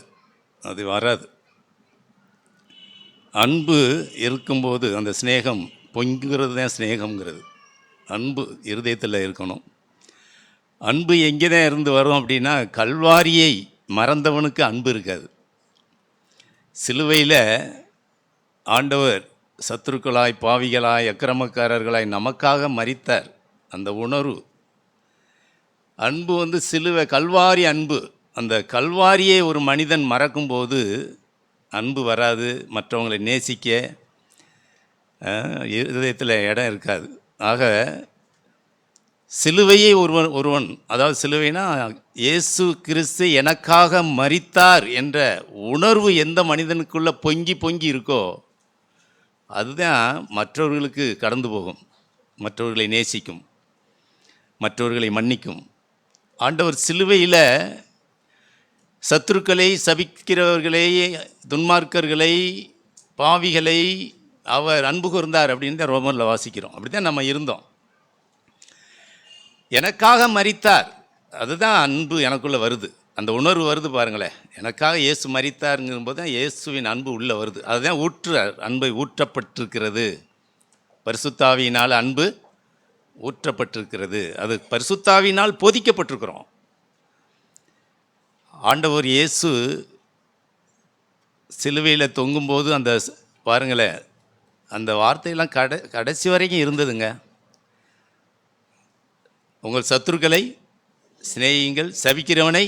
அது வராது. அன்பு இருக்கும்போது அந்த ஸ்நேகம் பொங்குறது தான் ஸ்நேகம்ங்கிறது. அன்பு இருதயத்தில் இருக்கணும். அன்பு எங்கே தான் இருந்து வரும் அப்படின்னா, கல்வாரியை மறந்தவனுக்கு அன்பு இருக்காது. சிலுவையில் ஆண்டவர் சத்துருக்களாய், பாவிகளாய், அக்கிரமக்காரர்களாய் நமக்காக மரித்தார். அந்த உணர்வு அன்பு சிலுவை கல்வாரி அன்பு. அந்த கல்வாரியை ஒரு மனிதன் மறக்கும்போது அன்பு வராது, மற்றவங்களை நேசிக்க இதயத்தில் இடம் இருக்காது. ஆக சிலுவையை ஒருவன் அதாவது சிலுவைனா இயேசு கிறிஸ்து எனக்காக மரித்தார் என்ற உணர்வு எந்த மனிதனுக்குள்ளே பொங்கி பொங்கி இருக்கோ அதுதான் மற்றவர்களுக்கு கடந்து போகும், மற்றவர்களை நேசிக்கும், மற்றவர்களை மன்னிக்கும். ஆண்டவர் சிலுவையில் சத்துருக்களை, சபிக்கிறவர்களை, துன்மார்க்கர்களை, பாவிகளை அவர் அன்பு கூர்ந்தார் அப்படின்னு தான் ரோமரில் வாசிக்கிறோம். அப்படி தான் நம்ம இருந்தோம். எனக்காக மரித்தார், அதுதான் அன்பு எனக்குள்ளே வருது. அந்த உணர்வு வருது பாருங்களேன். எனக்காக இயேசு மரித்தாருங்கும்போது தான் இயேசுவின் அன்பு உள்ளே வருது. அதுதான் அன்பை ஊற்றப்பட்டிருக்கிறது. பரிசுத்தாவியினால் அன்பு ஊற்றப்பட்டிருக்கிறது. அது பரிசுத்தாவியினால் போதிக்கப்பட்டிருக்கிறோம். ஆண்டவர் இயேசு சிலுவையில் தொங்கும்போது அந்த பாருங்களேன், அந்த வார்த்தையெல்லாம் கடைசி வரைக்கும் இருந்ததுங்க. உங்கள் சத்துருக்களை சிநேகியுங்கள், சபிக்கிறவனை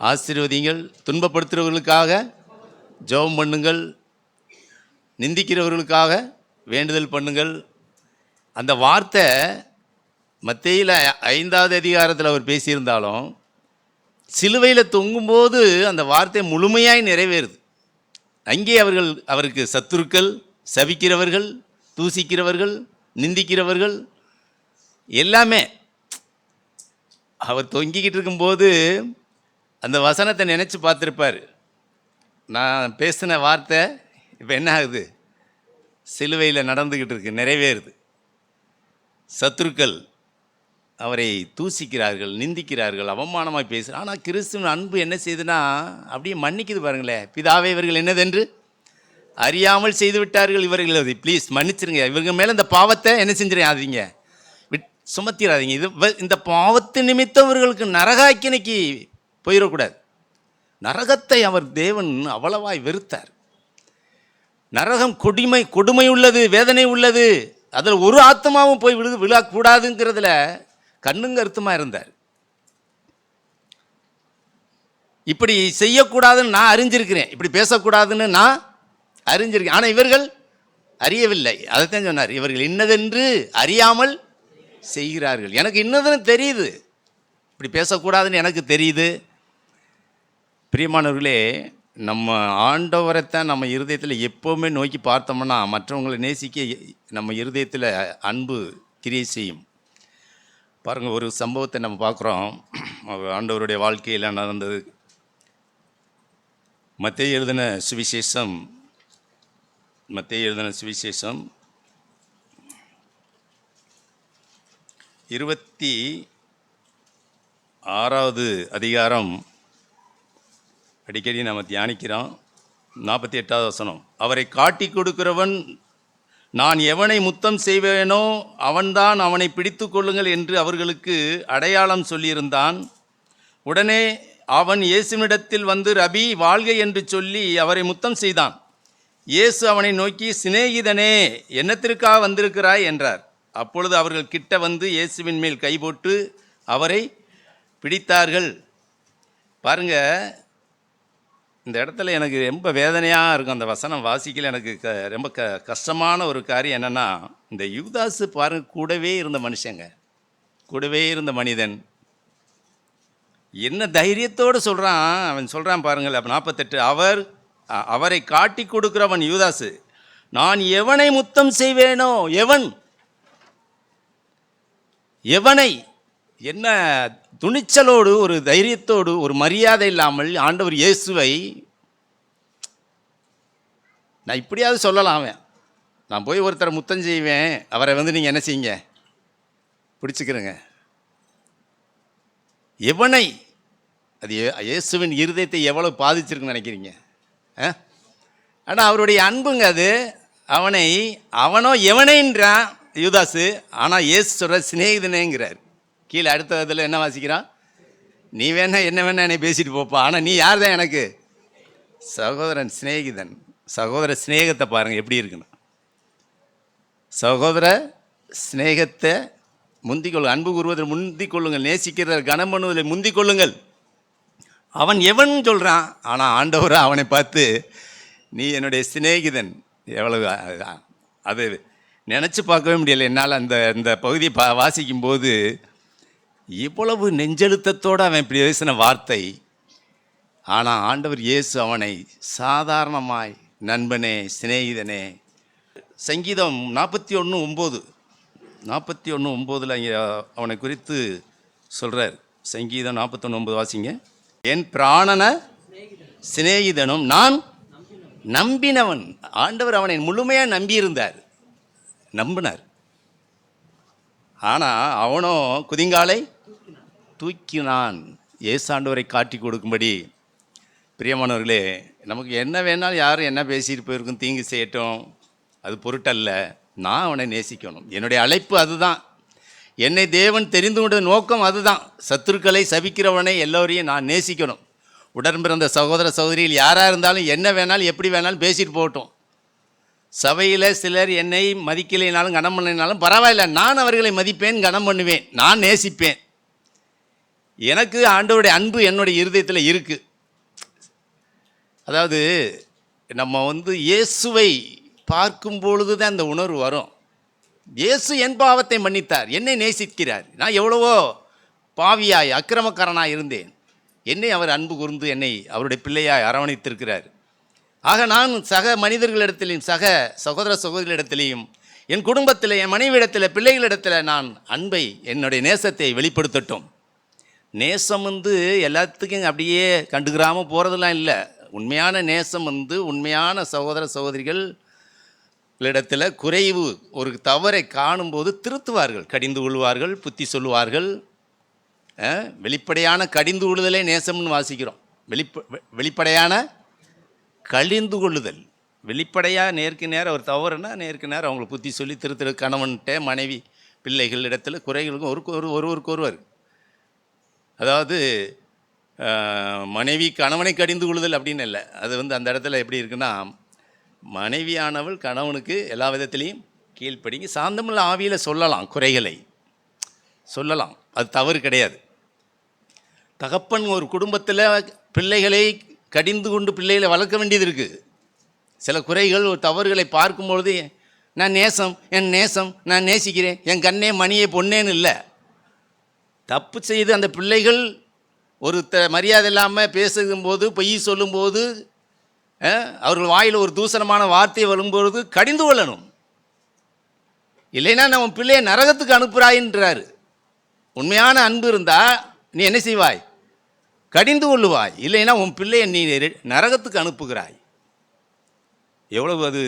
ஆசீர்வதிங்கள், துன்பப்படுத்துகிறவர்களுக்காக ஜெபம் பண்ணுங்கள், நிந்திக்கிறவர்களுக்காக வேண்டுதல் பண்ணுங்கள். அந்த வார்த்தை மத்தேயுல 5வது அதிகாரத்தில் அவர் பேசியிருந்தாலும் சிலுவையில் தொங்கும்போது அந்த வார்த்தை முழுமையாய் நிறைவேறுது. அங்கே அவருக்கு சத்துருக்கள், சபிக்கிறவர்கள், தூசிக்கிறவர்கள், நிந்திக்கிறவர்கள் எல்லாமே. அவர் தொங்கிக்கிட்டு இருக்கும்போது அந்த வசனத்தை நினச்சி பார்த்துருப்பார். நான் பேசின வார்த்தை இப்போ என்ன ஆகுது, சிலுவையில் நடந்துக்கிட்டு இருக்கு, நிறைவேறுது. சத்துருக்கள் அவரை தூசிக்கிறார்கள், நிந்திக்கிறார்கள், அவமானமாக பேசுகிறார். ஆனால் கிறிஸ்துவின் அன்பு என்ன செய்யுதுன்னா அப்படியே மன்னிக்குது பாருங்களேன். பிதாவே இவர்கள் என்னதென்று அறியாமல் செய்து விட்டார்கள், இவர்கள் ப்ளீஸ் மன்னிச்சிருங்க, இவங்க மேலே இந்த பாவத்தை என்ன செஞ்சிடாதீங்க, சுமத்திடாதீங்க. இந்த பாவத்து நிமித்தம் இவர்களுக்கு நரகாக்கினைக்கு போயிடக்கூடாது. நரகத்தை அவர் தேவன் அவ்வளவாய் வெறுத்தார். நரகம் கொடுமை உள்ளது, வேதனை உள்ளது, அதில் ஒரு ஆத்மாவும் போய் விழக்கூடாதுங்கிறதுல கண்ணுங்க அர்த்தமாக இருந்தார். இப்படி செய்யக்கூடாதுன்னு நான் அறிஞ்சிருக்கிறேன், இப்படி பேசக்கூடாதுன்னு நான் அறிஞ்சிருக்கேன். ஆனால் இவர்கள் அறியவில்லை. அதைத்தான் சொன்னார், இவர்கள் இன்னதென்று அறியாமல் செய்கிறார்கள். எனக்கு இன்னதுன்னு தெரியுது, இப்படி பேசக்கூடாதுன்னு எனக்கு தெரியுது. பிரியமானவர்களே, நம்ம ஆண்டவரைத்தான் நம்ம இருதயத்தில் எப்போவுமே நோக்கி பார்த்தோம்னா மற்றவங்களை நேசிக்க நம்ம இருதயத்தில் அன்பு கிரியை செய்யும். பாருங்கள், ஒரு சம்பவத்தை நம்ம பார்க்குறோம், ஆண்டவருடைய வாழ்க்கையில் நடந்தது. மத்தேயு எழுதின சுவிசேஷம் 26வது அதிகாரம் அடிக்கடி நம்ம தியானிக்கிறோம். 48வது வசனம், அவரை காட்டி கொடுக்கிறவன் நான் எவனை முத்தம் செய்வேனோ அவன்தான் அவனை பிடித்து கொள்ளுங்கள் என்று அவர்களுக்கு அடையாளம் சொல்லியிருந்தான். உடனே அவன் இயேசுவினிடத்தில் வந்து ரபி வாழ்க என்று சொல்லி அவரை முத்தம் செய்தான். இயேசு அவனை நோக்கி, சிநேகிதனே, என்னத்திற்காக வந்திருக்கிறாய் என்றார். அப்பொழுது அவர்கள் கிட்ட வந்து இயேசுவின் மேல் கை போட்டு அவரை பிடித்தார்கள். பாருங்க, இந்த இடத்துல எனக்கு ரொம்ப வேதனையாக இருக்கும். அந்த வசனம் வாசிக்கல எனக்கு ரொம்ப கஷ்டமான ஒரு காரியம் என்னென்னா, இந்த யூதாசு பாருங்க, கூடவே இருந்த மனுஷங்க, கூடவே இருந்த மனிதன் என்ன தைரியத்தோடு சொல்கிறான். அவன் சொல்கிறான் பாருங்கள், அப்போ 48, அவரை காட்டி கொடுக்கிறவன் யூதாசு, நான் எவனை முத்தம் செய்வேனோ, எவனை என்ன துணிச்சலோடு, ஒரு தைரியத்தோடு, ஒரு மரியாதை இல்லாமல் ஆண்டவர் இயேசுவை நான் இப்படியாவது சொல்லலாம். அவன் நான் போய் ஒருத்தரை முத்தம் செய்வேன், அவரை நீங்கள் என்ன செய்யுங்க, பிடிச்சிக்கிறங்க. எவனை அது இயேசுவின் இருதயத்தை எவ்வளோ பாதிச்சிருக்குன்னு நினைக்கிறீங்க? ஆனால் அவருடைய அன்புங்க அது. அவனோ எவனேன்றான் யூதாசு, ஆனால் இயேசு சொல்கிற சிநேகிதனேங்கிறார். கீழே அடுத்த இதில் என்ன வாசிக்கிறான்? நீ வேணா என்ன வேணா என்னை பேசிட்டு போப்பா, ஆனால் நீ யார் தான் எனக்கு? சகோதரன், சிநேகிதன். சகோதர சிநேகத்தை பாருங்கள் எப்படி இருக்குன்னு. சகோதர சிநேகத்தை முந்திக்கொள்ளுங்கள், அன்பு கூறுவதில் முந்திக் கொள்ளுங்கள், நேசிக்கிறத கனம் பண்ணுவதில் முந்திக் கொள்ளுங்கள். அவன் எவன் சொல்கிறான், ஆனால் ஆண்டவர் அவனை பார்த்து நீ என்னுடைய சிநேகிதன். எவ்வளவு அது நினச்சி பார்க்கவே முடியலை என்னால். அந்த பகுதியை வாசிக்கும்போது இவ்வளவு நெஞ்செழுத்தத்தோடு அவன் இப்படி பேசின வார்த்தை. ஆனால் ஆண்டவர் இயேசு அவனை சாதாரணமாய் நண்பனே, சிநேகிதனே. சங்கீதம் 41:9 இங்கே அவனை குறித்து சொல்கிறார். சங்கீதம் 41:9 வாசிங்க. என் பிராணன சிநேகிதனும் நான் நம்பினவன். ஆண்டவர் அவனை முழுமையாக நம்பியிருந்தார், நம்பினார். ஆனால் அவனோ குதிங்காலை தூக்கினான். ஏசாண்டவரை காட்டி கொடுக்கும்படி. பிரியமானவர்களே, நமக்கு என்ன வேணாலும் யாரும் என்ன பேசிட்டு போயிருக்கும், தீங்கு செய்யட்டும், அது பொருட்டல்ல. நான் அவனை நேசிக்கணும். என்னுடைய அழைப்பு அதுதான். என்னை தேவன் தெரிந்து கொண்ட நோக்கம் அதுதான். சத்துருக்களை சபிக்கிறவனை எல்லோரையும் நான் நேசிக்கணும். உடன் பிறந்த சகோதர சகோதரிகள் யாராக இருந்தாலும் என்ன வேணாலும் எப்படி வேணாலும் பேசிட்டு போகட்டும். சபையில் சிலர் என்னை மதிக்கலைனாலும் கனம் பண்ணினாலும் பரவாயில்ல, நான் அவர்களை மதிப்பேன், கனம் பண்ணுவேன், நான் நேசிப்பேன். எனக்கு ஆண்டவருடைய அன்பு என்னுடைய இருதயத்தில் இருக்குது. அதாவது நம்ம இயேசுவை பார்க்கும் பொழுது தான் அந்த உணர்வு வரும். இயேசு என் பாவத்தை மன்னித்தார், என்னை நேசிக்கிறார். நான் எவ்வளவோ பாவியாய் அக்கிரமக்காரனாய் இருந்தேன், என்னை அவர் அன்பு கூர்ந்து என்னை அவருடைய பிள்ளையாய் அரவணைத்திருக்கிறார். ஆக நான் சக மனிதர்களிடத்திலையும் சக சகோதர சகோதரிகளிடத்திலையும் என் குடும்பத்தில், என் மனைவியிடத்தில், பிள்ளைகளிடத்தில் நான் அன்பை, என்னுடைய நேசத்தை வெளிப்படுத்தட்டும். நேசம் எல்லாத்துக்கும் அப்படியே கண்டுக்கிறாமல் போகிறதுலாம் இல்லை. உண்மையான நேசம் உண்மையான சகோதர சகோதரிகள் இடத்துல குறைவு, ஒரு தவறை காணும்போது திருத்துவார்கள், கடிந்து கொள்வார்கள், புத்தி சொல்லுவார்கள். வெளிப்படையான கடிந்து கொள்ளுதலே நேசம்னு வாசிக்கிறோம். வெளிப்படையான கடிந்து கொள்ளுதல், வெளிப்படையாக நேருக்கு நேரம் ஒரு தவறுனா நேருக்கு நேரம் அவங்களை புத்தி சொல்லி திருத்துற. கணவன்கிட்ட, மனைவி, பிள்ளைகள் இடத்துல குறைகளுக்கும் ஒருவருக்கு. அதாவது மனைவி கணவனை கடிந்து கொள்ளுதல் அப்படின்னு இல்லை. அது அந்த இடத்துல எப்படி இருக்குன்னா, மனைவியானவள் கணவனுக்கு எல்லா விதத்துலேயும் கீழ்ப்படிங்க, சாந்தமுள்ள ஆவியில் சொல்லலாம், குறைகளை சொல்லலாம், அது தவறு கிடையாது. தகப்பன் ஒரு குடும்பத்தில் பிள்ளைகளை கடிந்து கொண்டு பிள்ளைகளை வளர்க்க வேண்டியது இருக்குது. சில குறைகள், ஒரு தவறுகளை பார்க்கும்பொழுது நான் நேசம், என் நேசம், நான் நேசிக்கிறேன், என் கண்ணே மணியே பொன்னேன்னு இல்லை. தப்பு செய்து அந்த பிள்ளைகள் ஒரு மரியாதை இல்லாமல் பேசும்போது, பொய் சொல்லும்போது, அவர்கள் வாயில் ஒரு தூசணமான வார்த்தை வரும்பொழுது கடிந்து கொள்ளணும். இல்லைன்னா நம்ம பிள்ளையை நரகத்துக்கு அனுப்புகிறாயின்றாரு. உண்மையான அன்பு இருந்தால் நீ என்ன செய்வாய்? கடிந்து கொள்ளுவாய். இல்லைன்னா உன் பிள்ளையை நீ நரகத்துக்கு அனுப்புகிறாய். எவ்வளவு அது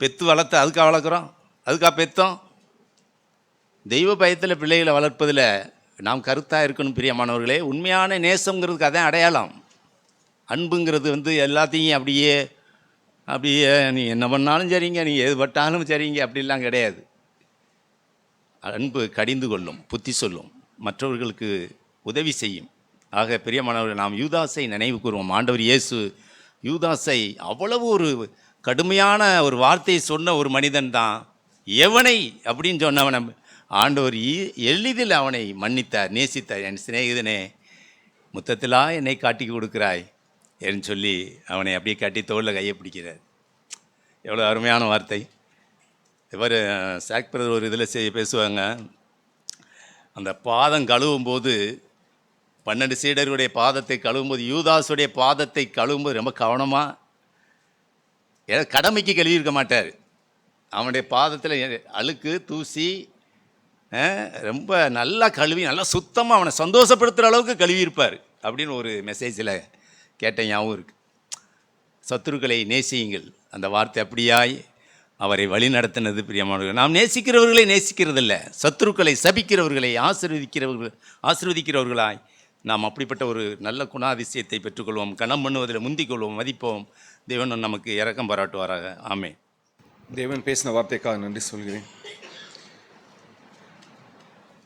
பெத்து வளர்த்து அதுக்காக வளர்க்குறோம், அதுக்காக பெற்றோம். தெய்வ பயத்தில் பிள்ளைகளை வளர்ப்பதில் நாம் கருத்தாக இருக்கணும். பிரியமானவர்களே, உண்மையான நேசங்கிறதுக்கு அதான் அடையாளம். அன்புங்கிறது எல்லாத்தையும் அப்படியே நீ என்ன பண்ணாலும் சரிங்க, நீ எது பட்டாலும் சரிங்க அப்படிலாம் கிடையாது. அன்பு கடிந்து கொள்ளும், புத்தி சொல்லும், மற்றவர்களுக்கு உதவி செய்யும். ஆக பிரியமானவர்கள், நாம் யூதாசை நினைவு கூறுவோம். ஆண்டவர் இயேசு யூதாசை அவ்வளவு ஒரு கடுமையான ஒரு வார்த்தையை சொன்ன ஒரு மனிதன் தான். எவனை அப்படின்னு சொன்னவனை ஆண்டவர் எளிதில் அவனை மன்னித்தார், நேசித்தார். என் சிநேகிதனே, முத்தத்திலா என்னை காட்டி கொடுக்கிறாய் என்று சொல்லி அவனை அப்படியே கட்டி தோளில் கையை பிடிக்கிறார். எவ்வளோ அருமையான வார்த்தை. இவர் சாக் பிரதர் ஒரு இதில் பேசுவாங்க, அந்த பாதம் கழுவும் போது 12 சீடருடைய பாதத்தை கழுவும்போது, யூதாசுடைய பாதத்தை கழுவும்போது ரொம்ப கவனமாக, ஏன்னா கடமைக்கு கழுவியிருக்க மாட்டார். அவனுடைய பாதத்தில் அழுக்கு தூசி ரொம்ப நல்லா கழுவி, நல்லா சுத்தமாக அவனை சந்தோஷப்படுத்துகிற அளவுக்கு கழுவியிருப்பார் அப்படின்னு ஒரு மெசேஜில் கேட்ட ஞாபகம் இருக்குது. சத்துருக்களை நேசியுங்கள், அந்த வார்த்தை அப்படியாய் அவரை வழி நடத்தினது. பிரியமானவர்கள், நாம் நேசிக்கிறவர்களை நேசிக்கிறதில்ல, சத்துருக்களை சபிக்கிறவர்களை ஆசீர்வதிக்கிறவர்களாய் நாம் அப்படிப்பட்ட ஒரு நல்ல குணாதிசயத்தை பெற்றுக்கொள்வோம். கனம் பண்ணுவதில் முந்திக் கொள்வோம், மதிப்போம். தேவன் நமக்கு இரக்கம் பாராட்டுவாராக. ஆமென். தேவன் பேசின வார்த்தைக்காக நன்றி சொல்கிறேன்.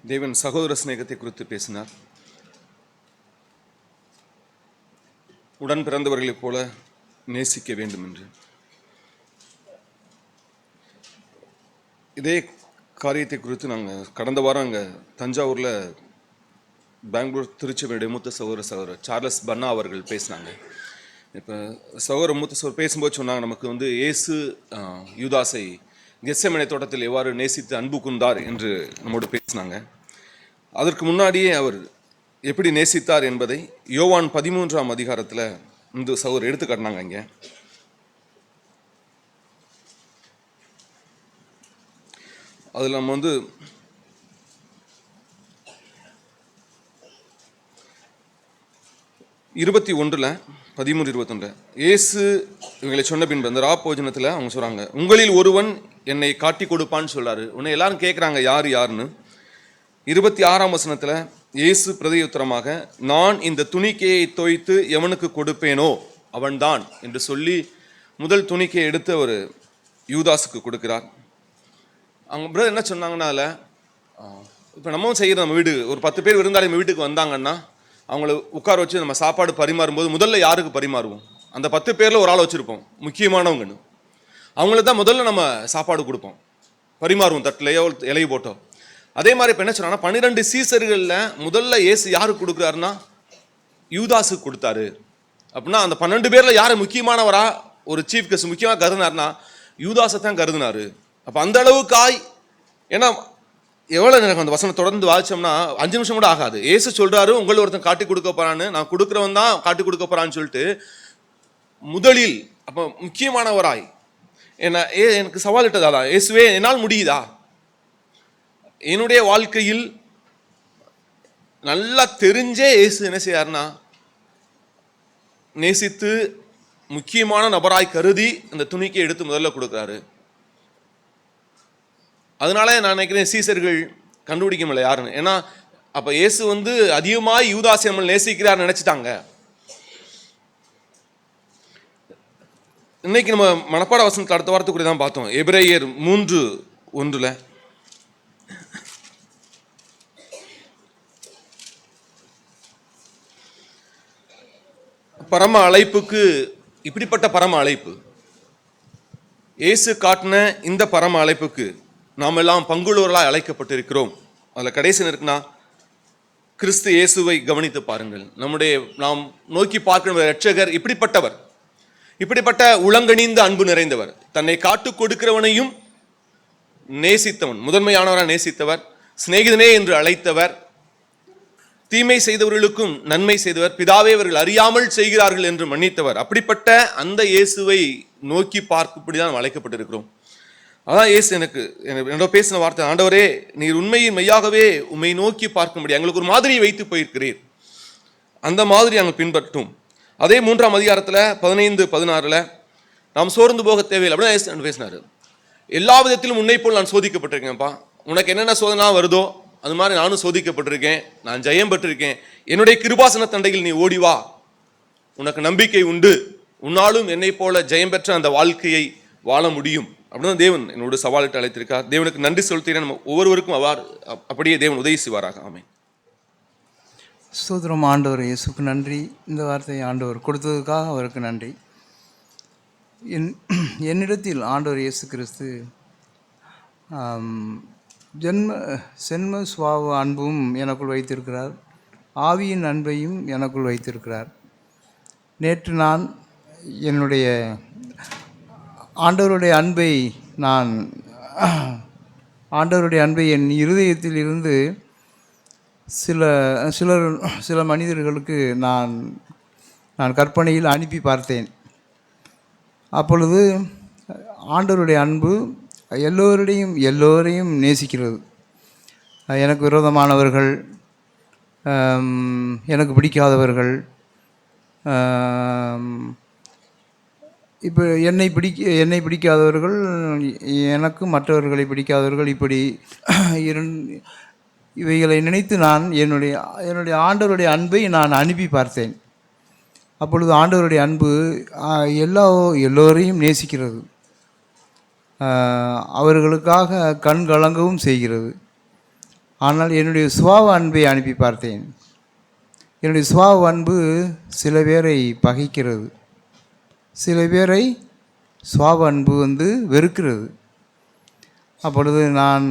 தேவன் சகோதர சிநேகத்தை குறித்து பேசினார். உடன் பிறந்தவர்களைப் போல நேசிக்க வேண்டும் என்று. இதே காரியத்தை குறித்து நாங்கள் கடந்த வாரம் அங்கே தஞ்சாவூரில் பெங்களூர் திருச்சபையுடைய மூத்த சகோதரர் சார்லஸ் பன்னா அவர்கள் பேசினாங்க. இப்போ மூத்த சகோதரர் பேசும்போது சொன்னாங்க, நமக்கு இயேசு யூதாசை கெத்செமனே தோட்டத்தில் எவ்வாறு நேசித்து அன்பு கூர்ந்தார் என்று நம்மோடு பேசினாங்க. அதற்கு முன்னாடியே அவர் எப்படி நேசித்தார் என்பதை யோவான் 13ஆம் அதிகாரத்தில் இந்த சகோதரர் எடுத்துக்காட்டினாங்க. இங்கே அதில் நம்ம 13:21 இயேசு இவங்களை சொன்ன பின்பு அந்த ராப்போஜனத்தில் அவங்க சொல்கிறாங்க, உங்களில் ஒருவன் என்னை காட்டி கொடுப்பான்னு சொல்கிறாரு. உன்னை எல்லாரும் கேட்குறாங்க யாருன்னு. 26ஆம் வசனத்தில் இயேசு பிரதியுத்தரமாக, நான் இந்த துணிக்கையை தோய்த்து எவனுக்கு கொடுப்பேனோ அவன்தான் என்று சொல்லி முதல் துணிக்கையை எடுத்து அவர் யூதாஸுக்கு கொடுக்கிறார். அவங்க பிரதர் என்ன சொன்னாங்கன்னா, அதில் இப்போ நம்மவும் செய்கிற நம்ம வீடு ஒரு 10 பேர் விருந்தாளி நம்ம வீட்டுக்கு வந்தாங்கன்னா அவங்கள உட்கார வச்சு நம்ம சாப்பாடு பரிமாறும்போது முதல்ல யாருக்கு பரிமாறுவோம்? அந்த 10 பேரில் ஒரு ஆள் வச்சுருப்போம், முக்கியமானவங்கன்னு. அவங்கள தான் முதல்ல நம்ம சாப்பாடு கொடுப்போம், பரிமாறுவோம், தட்டிலையோ இலையை போட்டோம். அதே மாதிரி இப்போ என்ன சொன்னாங்கன்னா, 12 சீசர்களில் முதல்ல இயேசு யாருக்கு கொடுக்குறாருன்னா யூதாஸுக்கு கொடுத்தாரு. அப்படின்னா அந்த 12 பேரில் யார் முக்கியமானவரா ஒரு சீஃப் கெஸ்ட் முக்கியமாக கருதினார்னா யூதாஸை தான் கருதினார். அப்போ அந்த அளவுக்காய், ஏன்னா எவ்வளோ எனக்கு அந்த வசனம் தொடர்ந்து வாசிச்சோம்னா 5 நிமிஷம் கூட ஆகாது. ஏசு சொல்கிறாரு, உங்களை ஒருத்தன் காட்டி கொடுக்க போகிறான்னு, நான் கொடுக்குறவன் தான் காட்டி கொடுக்க போகிறான்னு சொல்லிட்டு முதலில் அப்போ முக்கியமானவராய் எனக்கு சவால் இட்டதா, இயேசுவே என்னால் முடியுதா? என்னுடைய வாழ்க்கையில் நல்லா தெரிஞ்சே இயேசு என்ன செய்யாருன்னா நேசித்து முக்கியமான நபராய் கருதி அந்த துணிக்கை எடுத்து முதல்ல கொடுக்குறாரு. அதனால நான் நினைக்கிறேன் சீசர்கள் கண்டுபிடிக்க முடியல யாருன்னு. ஏன்னா அப்போ இயேசு அதிகமாக யூதாசை நம்ம நேசிக்கிறார் நினைச்சிட்டாங்க. இன்னைக்கு நம்ம மனப்பாட வசனத்தில் அடுத்த வாரத்துக்குரிய தான் பார்த்தோம். எபிரேயர் 3:1 பரம அழைப்புக்கு, இப்படிப்பட்ட பரம அழைப்பு இயேசு காட்டின இந்த பரம அழைப்புக்கு நாம் எல்லாம் பங்குள்ளவர்களாக அழைக்கப்பட்டிருக்கிறோம். அதில் கடைசி இருக்குன்னா, கிறிஸ்து இயேசுவை கவனித்து பாருங்கள். நாம் நோக்கி பார்க்கிற இரட்சகர் இப்படிப்பட்டவர், இப்படிப்பட்ட உளங்கணிந்த அன்பு நிறைந்தவர், தன்னை காட்டு கொடுக்கிறவனையும் நேசித்தவன், முதன்மையானவராக நேசித்தவர், சிநேகிதனே என்று அழைத்தவர், தீமை செய்தவர்களுக்கும் நன்மை செய்தவர், பிதாவே அவர்கள் அறியாமல் செய்கிறார்கள் என்று மன்னித்தவர். அப்படிப்பட்ட அந்த இயேசுவை நோக்கி பார்க்கப்படிதான் அழைக்கப்பட்டிருக்கிறோம். அதான் இயேசு என்னோட பேசின வார்த்தை, ஆண்டவரே நீர் உண்மையின் மெய்யாகவே உண்மை நோக்கி பார்க்கும்படி எங்களுக்கு ஒரு மாதிரியை வைத்து போயிருக்கிறீர், அந்த மாதிரி நாங்கள் பின்பற்றும். அதே 3ஆம் அதிகாரத்தில் 15-16 நாம் சோர்ந்து போக தேவையில்லை அப்படின்னா இயேசு பேசினார். எல்லா விதத்திலும் உன்னை போல் நான் சோதிக்கப்பட்டிருக்கேன்ப்பா, உனக்கு என்னென்ன சோதனை வருதோ அது மாதிரி நானும் சோதிக்கப்பட்டிருக்கேன், நான் ஜெயம் பெற்றிருக்கேன், என்னுடைய கிருபாசன தண்டையில் நீ ஓடிவா, உனக்கு நம்பிக்கை உண்டு, உன்னாலும் என்னை போல ஜெயம் பெற்ற அந்த வாழ்க்கையை வாழ முடியும் அப்படின்னா தேவன் என்னோட சவாலிட்டு அழைத்திருக்கார். தேவனுக்கு நன்றி செலுத்துகிறேன். நம்ம ஒவ்வொருவருக்கும் அப்படியே தேவன் உதவி செய்வாராக. ஆமென். ஸ்தோத்திரம். ஆண்டவர் இயேசுக்கு நன்றி. இந்த வார்த்தையை ஆண்டவர் கொடுத்ததுக்காக அவருக்கு நன்றி. என்னிடத்தில் ஆண்டவர் இயேசு கிறிஸ்து சென்ம சுவாவ அன்பும் எனக்குள் வைத்திருக்கிறார், ஆவியின் அன்பையும் எனக்குள் வைத்திருக்கிறார். நேற்று நான் என்னுடைய ஆண்டவருடைய அன்பை என் இருதயத்தில் இருந்து சில மனிதர்களுக்கு நான் கற்பனையில் அனுப்பி பார்த்தேன். அப்பொழுது ஆண்டவருடைய அன்பு எல்லோரையும் நேசிக்கிறது. எனக்கு விரோதமானவர்கள், எனக்கு பிடிக்காதவர்கள், இப்போ என்னை பிடிக்காதவர்கள், எனக்கு மற்றவர்களை பிடிக்காதவர்கள், இப்படி இவைகளை நினைத்து நான் என்னுடைய ஆண்டவருடைய அன்பை நான் அனுப்பி பார்த்தேன். அப்பொழுது ஆண்டவருடைய அன்பு எல்லோரையும் நேசிக்கிறது, அவர்களுக்காக கண் கலங்கவும் செய்கிறது. ஆனால் என்னுடைய சுபாவ அன்பை அனுப்பி பார்த்தேன். என்னுடைய சுபாவ அன்பு சில பேரை பகைக்கிறது, சில பேரை சுபாவ அன்பு வெறுக்கிறது. அப்பொழுது நான்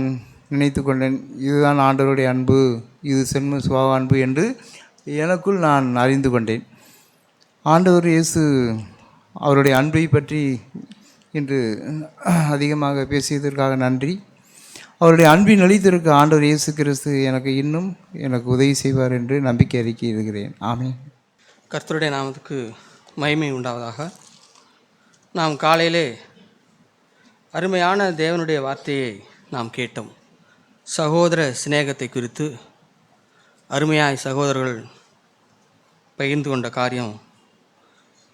நினைத்து கொண்டேன், இதுதான் ஆண்டவருடைய அன்பு, இது சென்ம சுபாவ அன்பு என்று எனக்குள் நான் அறிந்து கொண்டேன். ஆண்டவர் இயேசு அவருடைய அன்பை பற்றி இன்று அதிகமாக பேசியதற்காக நன்றி. அவருடைய அன்பின் நிலைத்திருக்க ஆண்டவர் இயேசு கிறிஸ்து எனக்கு உதவி செய்வார் என்று நம்பிக்கை அறிக்கையிடுகிறேன். ஆமென். கர்த்தருடைய நாமத்துக்கு மகிமை உண்டாவதாக. நாம் காலையிலே அருமையான தேவனுடைய வார்த்தையை நாம் கேட்டோம். சகோதர சிநேகத்தை குறித்து அருமையாய் சகோதரர்கள் பகிர்ந்து கொண்ட காரியம்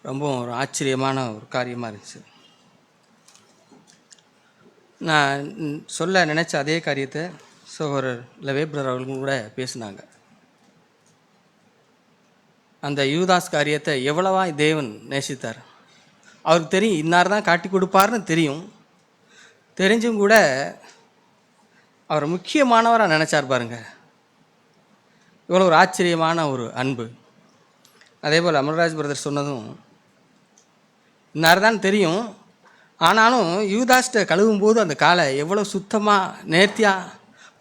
ரொம்ப ஒரு ஆச்சரியமான ஒரு காரியமாக இருந்துச்சு. நான் சொல்ல நினச்ச அதே காரியத்தை சகோதரர் லவேப்ரர் அவர்களும் கூட பேசினாங்க. அந்த யூதாஸ் காரியத்தை எவ்வளவா தேவன் நேசித்தார். அவருக்கு தெரியும் இன்னார் தான் காட்டி கொடுப்பார்னு தெரிஞ்சும் கூட அவரை முக்கியமானவராக நினச்சார் பாருங்க. இவ்வளோ ஒரு ஆச்சரியமான ஒரு அன்பு. அதே போல் அமர்ராஜ் பிரதர் சொன்னதும் இன்னார் தான் தெரியும், ஆனாலும் யூதாஸ்ட்டை கழுவும் போது அந்த காலை எவ்வளோ சுத்தமாக நேர்த்தியாக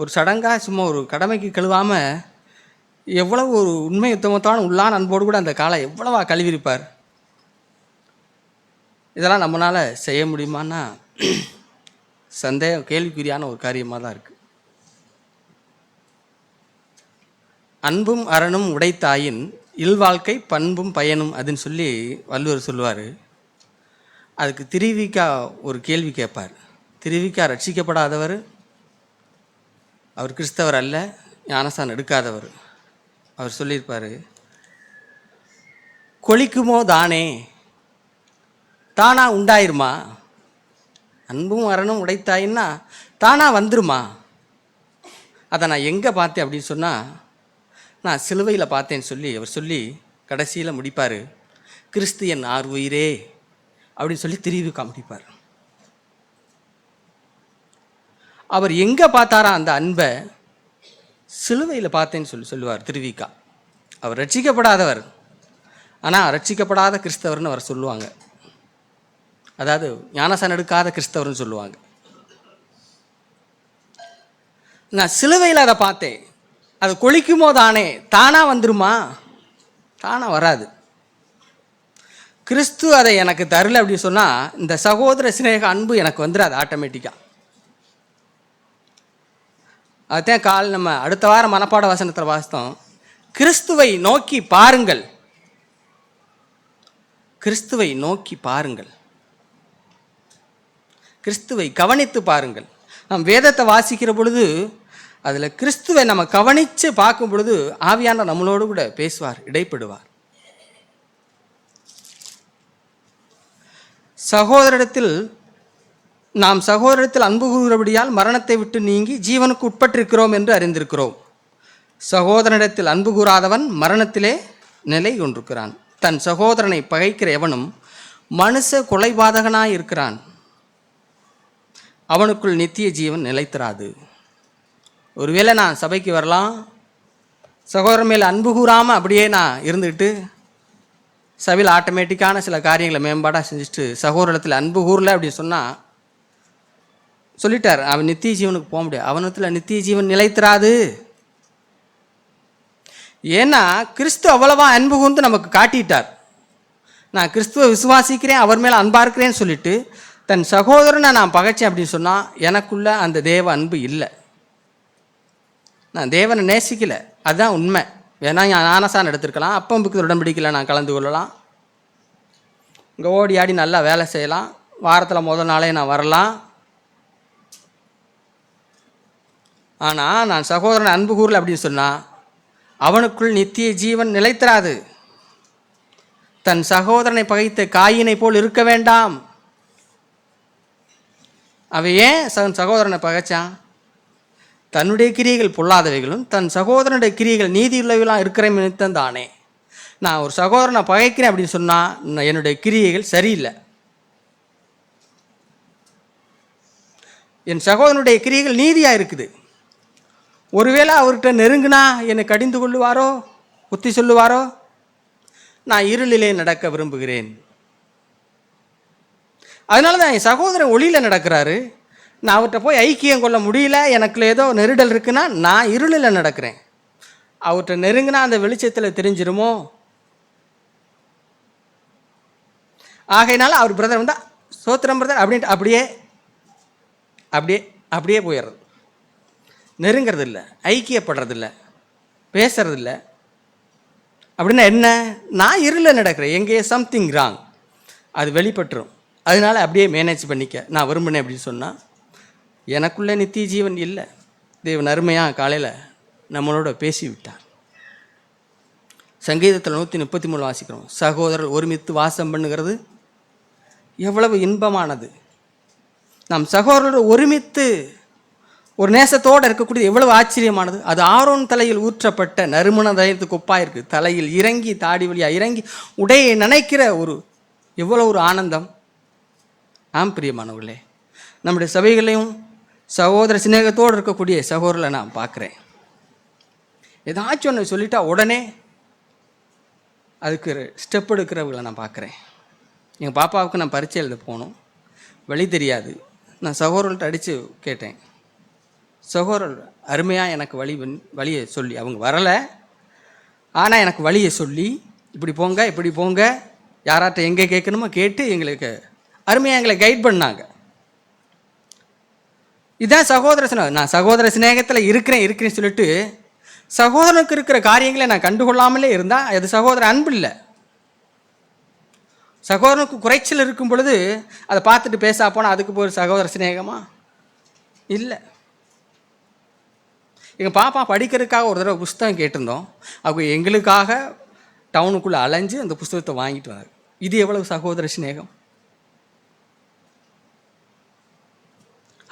ஒரு சடங்காக சும்மா ஒரு கடமைக்கு கழுவாமல் எவ்வளவு ஒரு உண்மை உத்தமத்தான உள்ளான அன்போடு கூட அந்த காலை எவ்வளவா கழுவிருப்பார். இதெல்லாம் நம்மளால் செய்ய முடியுமான்னா சந்தேகம், கேள்விக்குறியான ஒரு காரியமாக தான் இருக்குது. அன்பும் அறனும் உடைத்தாயின் இல்வாழ்க்கை பண்பும் பயனும் அதுன்னு சொல்லி வள்ளுவர் சொல்லுவார். அதுக்கு திருவிக்கா ஒரு கேள்வி கேட்பார். திருவிக்கா ரட்சிக்கப்படாதவர், அவர் கிறிஸ்தவர் அல்ல, ஞானஸ்தானம் எடுக்காதவர். அவர் சொல்லியிருப்பார், கொளிக்குமோ தானே, தானா உண்டாயிருமா? அன்பும் அறனும் உடைத்தாயின்னா தானா வந்துருமா? அதை நான் எங்கே பார்த்தேன் அப்படின்னு சொன்னால், நான் சிலுவையில் பார்த்தேன்னு அவர் சொல்லி கடைசியில் முடிப்பார், கிறிஸ்தியன் ஆர் உயிரே அப்படின்னு சொல்லி திருவிக்கா முடிப்பார். அவர் எங்கே பார்த்தாரா அந்த அன்பை? சிலுவையில் பார்த்தேன்னு சொல்லுவார் திருவிக்கா. அவர் ரட்சிக்கப்படாதவர், ஆனால் ரட்சிக்கப்படாத கிறிஸ்தவர்னு அவர் சொல்லுவாங்க. அதாவது ஞானஸ்தானம் எடுக்காத கிறிஸ்தவர்னு சொல்லுவாங்க. நான் சிலுவையில் அதை பார்த்தேன். அது கொளிக்குமோ தானே, தானாக வந்துருமா? தானாக வராது. கிறிஸ்து அதை எனக்கு தரல அப்படின்னு சொன்னால் இந்த சகோதர சிநேக அன்பு எனக்கு வந்துடாது ஆட்டோமேட்டிக்காக. அதுதான் நம்ம அடுத்த வாரம் மனப்பாட வசனத்தில் வாசித்தோம், கிறிஸ்துவை நோக்கி பாருங்கள், கிறிஸ்துவை நோக்கி பாருங்கள், கிறிஸ்துவை கவனித்து பாருங்கள். நாம் வேதத்தை வாசிக்கிற பொழுது அதில் கிறிஸ்துவை நம்ம கவனித்து பார்க்கும் பொழுது ஆவியான நம்மளோடு கூட பேசுவார், இடைப்படுவார். நாம் சகோதரத்தில் அன்பு கூறுகிறபடியால் மரணத்தை விட்டு நீங்கி ஜீவனுக்கு உட்பட்டிருக்கிறோம் என்று அறிந்திருக்கிறோம். சகோதரனிடத்தில் அன்பு கூறாதவன் மரணத்திலே நிலை கொண்டிருக்கிறான். தன் சகோதரனை பகைக்கிற எவனும் மனுஷ கொலைபாதகனாய் இருக்கிறான், அவனுக்குள் நித்திய ஜீவன் நிலைத்திராது. ஒருவேளை நான் சபைக்கு வரலாம், சகோதரன் மேல் அன்பு கூறாமல் அப்படியே நான் இருந்துக்கிட்டு சபையில் ஆட்டோமேட்டிக்கான சில காரியங்களை மேம்பாடாக செஞ்சுட்டு சகோதரத்தில் அன்பு கூறல அப்படின்னு சொன்னால் சொல்லிட்டார், அவன் நித்திய ஜீவனுக்கு போக முடியாது, அவனத்தில் நித்திய ஜீவன் நிலைத்திராது. ஏன்னா கிறிஸ்து அவ்வளவா அன்பு கூர்ந்து நமக்கு காட்டிட்டார். நான் கிறிஸ்துவை விசுவாசிக்கிறேன், அவர் மேலே அன்பாக இருக்கிறேன்னு சொல்லிட்டு தன் சகோதரனை நான் பகைச்சேன் அப்படின்னு சொன்னால் எனக்குள்ள அந்த தேவ அன்பு இல்லை, நான் தேவனை நேசிக்கலை. அதுதான் உண்மை. வேணா ஞானஸ்தானம் எடுத்துருக்கலாம், அப்பம்புக்கு உடன்படிக்கையில் நான் கலந்து கொள்ளலாம், இங்கே ஓடி ஆடி நல்லா வேலை செய்யலாம், வாரத்தில் முதல் நாளே நான் வரலாம். ஆனால் நான் சகோதரனை அன்பு கூறல அப்படின்னு சொன்னால் அவனுக்குள் நித்திய ஜீவன் நிலைத்திராது. தன் சகோதரனை பகைத்த காயினை போல் இருக்க வேண்டாம். அவன் ஏன் சகோதரனை பகைச்சான்? தன்னுடைய கிரியைகள் பொல்லாதவைகளும் தன் சகோதரனுடைய கிரியைகள் நீதியுள்ளவைகளாக இருக்கிற நிமித்தம் தானே. நான் ஒரு சகோதரனை பகைக்கிறேன் அப்படின்னு சொன்னால் என்னுடைய கிரியைகள் சரியில்லை. என் சகோதரனுடைய கிரியைகள் நீதியாக இருக்குது. ஒருவேளை அவர்கிட்ட நெருங்கினா என்னை கடிந்து கொள்ளுவாரோ, புத்தி சொல்லுவாரோ, நான் இருளிலே நடக்க விரும்புகிறேன். அதனால தான் என் சகோதரன் ஒளியில் நடக்கிறாரு, நான் அவர்கிட்ட போய் ஐக்கியம் கொள்ள முடியல, எனக்குள்ள ஏதோ நெருடல் இருக்குன்னா நான் இருளில் நடக்கிறேன். அவர்கிட்ட நெருங்கினா அந்த வெளிச்சத்தில் தெரிஞ்சிருமோ. ஆகையினால அவர் பிரதர் வந்தால் சோத்திரம் பிரதர் அப்படின்ட்டு அப்படியே அப்படியே அப்படியே போயிடுறது. நெருங்கிறது இல்லை, ஐக்கியப்படுறதில்ல, பேசுறதில்ல. அப்படின்னா என்ன? நான் இருளில் நடக்கிறேன், எங்கேயே சம்திங் ராங், அது வெளிப்பட்டுரும். அதனால அப்படியே மேனேஜ் பண்ணிக்க நான் விரும்பினேன் அப்படின்னு சொன்னால் எனக்குள்ளே நித்திய ஜீவன் இல்லை. தேவன் அருமையாக காலையில் நம்மளோட பேசிவிட்டார். சங்கீதத்தில் 133 வாசிக்கிறோம், சகோதரர் ஒருமித்து வாசம் பண்ணுகிறது எவ்வளவு இன்பமானது. நம் சகோதரர் ஒருமித்து ஒரு நேசத்தோடு இருக்கக்கூடிய எவ்வளவு ஆச்சரியமானது. அது ஆரோன் தலையில் ஊற்றப்பட்ட நறுமண தைலத்துக்கு ஒப்பாக இருக்குது. தலையில் இறங்கி தாடி வழியாக இறங்கி உடையை நினைக்கிற ஒரு எவ்வளோ ஒரு ஆனந்தம். ஆம் பிரியமானவர்களே, நம்முடைய சபைகளையும் சகோதர சிநேகத்தோடு இருக்கக்கூடிய சகோதரர்களை நான் பார்க்குறேன். ஏதாச்சும் ஒன்று சொல்லிட்டா உடனே அதுக்கு ஸ்டெப் எடுக்கிறவங்களை நான் பார்க்குறேன். எங்கள் பாப்பாவுக்கு நான் பரீட்சை எழுத போகணும், வழி தெரியாது. நான் சகோதரர்கிட்ட அடித்து கேட்டேன், சகோதரர் அருமையாக எனக்கு வழியை சொல்லி, அவங்க வரலை ஆனால் எனக்கு வழியை சொல்லி இப்படி போங்க இப்படி போங்க, யாராட்ட எங்கே கேட்கணுமோ கேட்டு எங்களுக்கு அருமையாக எங்களை கைட் பண்ணாங்க. இதுதான் சகோதர சிநேகம். நான் சகோதர சிநேகத்தில் இருக்கிறேன்னு சொல்லிட்டு சகோதரனுக்கு இருக்கிற காரியங்களை நான் கண்டுகொள்ளாமலே இருந்தால் அது சகோதர அன்பு இல்லை. சகோதரனுக்கு குறைச்சல் இருக்கும் பொழுது அதை பார்த்துட்டு பேச போனால் அதுக்கு போய் சகோதர சிநேகமா இல்லை. எங்கள் பாப்பா படிக்கிறதுக்காக ஒரு தடவை புஸ்தகம் கேட்டிருந்தோம். அவங்க எங்களுக்காக டவுனுக்குள்ளே அலைஞ்சு அந்த புஸ்தகத்தை வாங்கிட்டு வந்தாங்க. இது எவ்வளவு சகோதர சிநேகம்.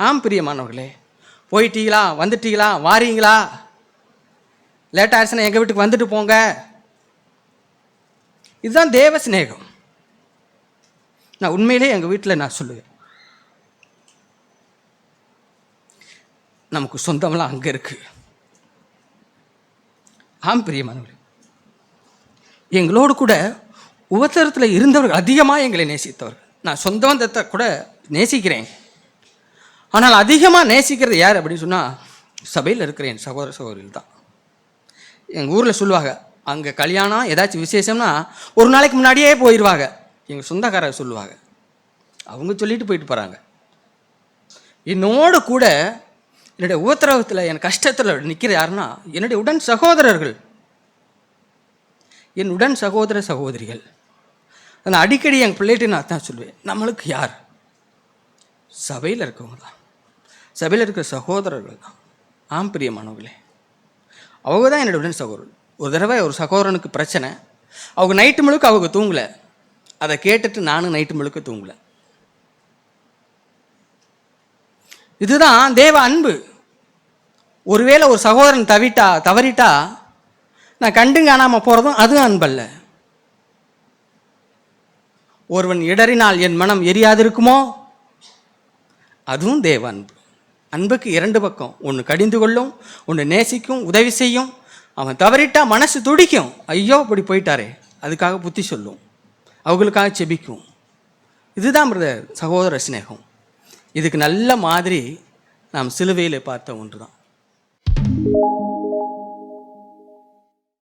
ஆம் பிரியமானவர்களே, போயிட்டீங்களா, வந்துட்டீங்களா, வாரீங்களா, லேட் ஆயிடுச்சுன்னா எங்கள் வீட்டுக்கு வந்துட்டு போங்க. இதுதான் தேவ சிநேகம். நான் உண்மையிலே எங்கள் வீட்டில் நான் சொல்லுவேன், நமக்கு சொந்தம்லாம் அங்கே இருக்குது. ஆம் பிரியமானவர்களே, எங்களோடு கூட உபத்திரத்தில் இருந்தவர்கள் அதிகமாக எங்களை நேசித்தவர்கள். நான் சொந்த பந்தத்தை கூட நேசிக்கிறேன், ஆனால் அதிகமாக நேசிக்கிறது யார் அப்படின்னு சொன்னால் சபையில் இருக்கிற என் சகோதர சகோதரிகள் தான். எங்கள் ஊரில் சொல்லுவாங்க, அங்கே கல்யாணம் ஏதாச்சும் விசேஷம்னா ஒரு நாளைக்கு முன்னாடியே போயிடுவாங்க. எங்கள் சொந்தக்காரர் சொல்லுவாங்க, அவங்க சொல்லிட்டு போயிட்டு போகிறாங்க. என்னோடு கூட என்னுடைய உபத்திரவத்தில் என் கஷ்டத்தில் நிற்கிற யாருன்னா என்னுடைய உடன் சகோதரர்கள், என் உடன் சகோதர சகோதரிகள். நான் அடிக்கடி என் பிள்ளைகிட்ட நான் தான் சொல்லுவேன், நம்மளுக்கு யார்? சபையில் இருக்கவங்க தான், சபையில் இருக்கிற சகோதரர்கள் தான். ஆம் பிரியமானவர்களே, அவங்க தான் என்னுடைய உடன் சகோதரர்கள். ஒரு தடவை ஒரு சகோதரனுக்கு பிரச்சனை, அவங்க நைட்டு முழுக்க அவங்க தூங்கலை. அதை கேட்டுட்டு நானும் நைட்டு முழுக்க தூங்கலை. இதுதான் தேவ அன்பு. ஒருவேளை ஒரு சகோதரன் தவறிட்டா நான் கண்டு காணாமல் போகிறதும் அதுவும் அன்பல்ல. ஒருவன் இடறினால் என் மனம் எரியாதிருக்குமோ, அதுவும் தேவ அன்பு. அன்புக்கு 2 பக்கம், ஒன்று கடிந்து கொள்ளும், ஒன்று நேசிக்கும், உதவி செய்யும். அவன் தவறிட்டா மனசு துடிக்கும், ஐயோ இப்படி போயிட்டாரே, அதுக்காக புத்தி சொல்லும், அவங்களுக்காக செபிக்கும். இதுதான் சகோதர சிநேகம். இதுக்கு நல்ல மாதிரி நாம் சிலுவையில் பார்த்த ஒன்று தான்.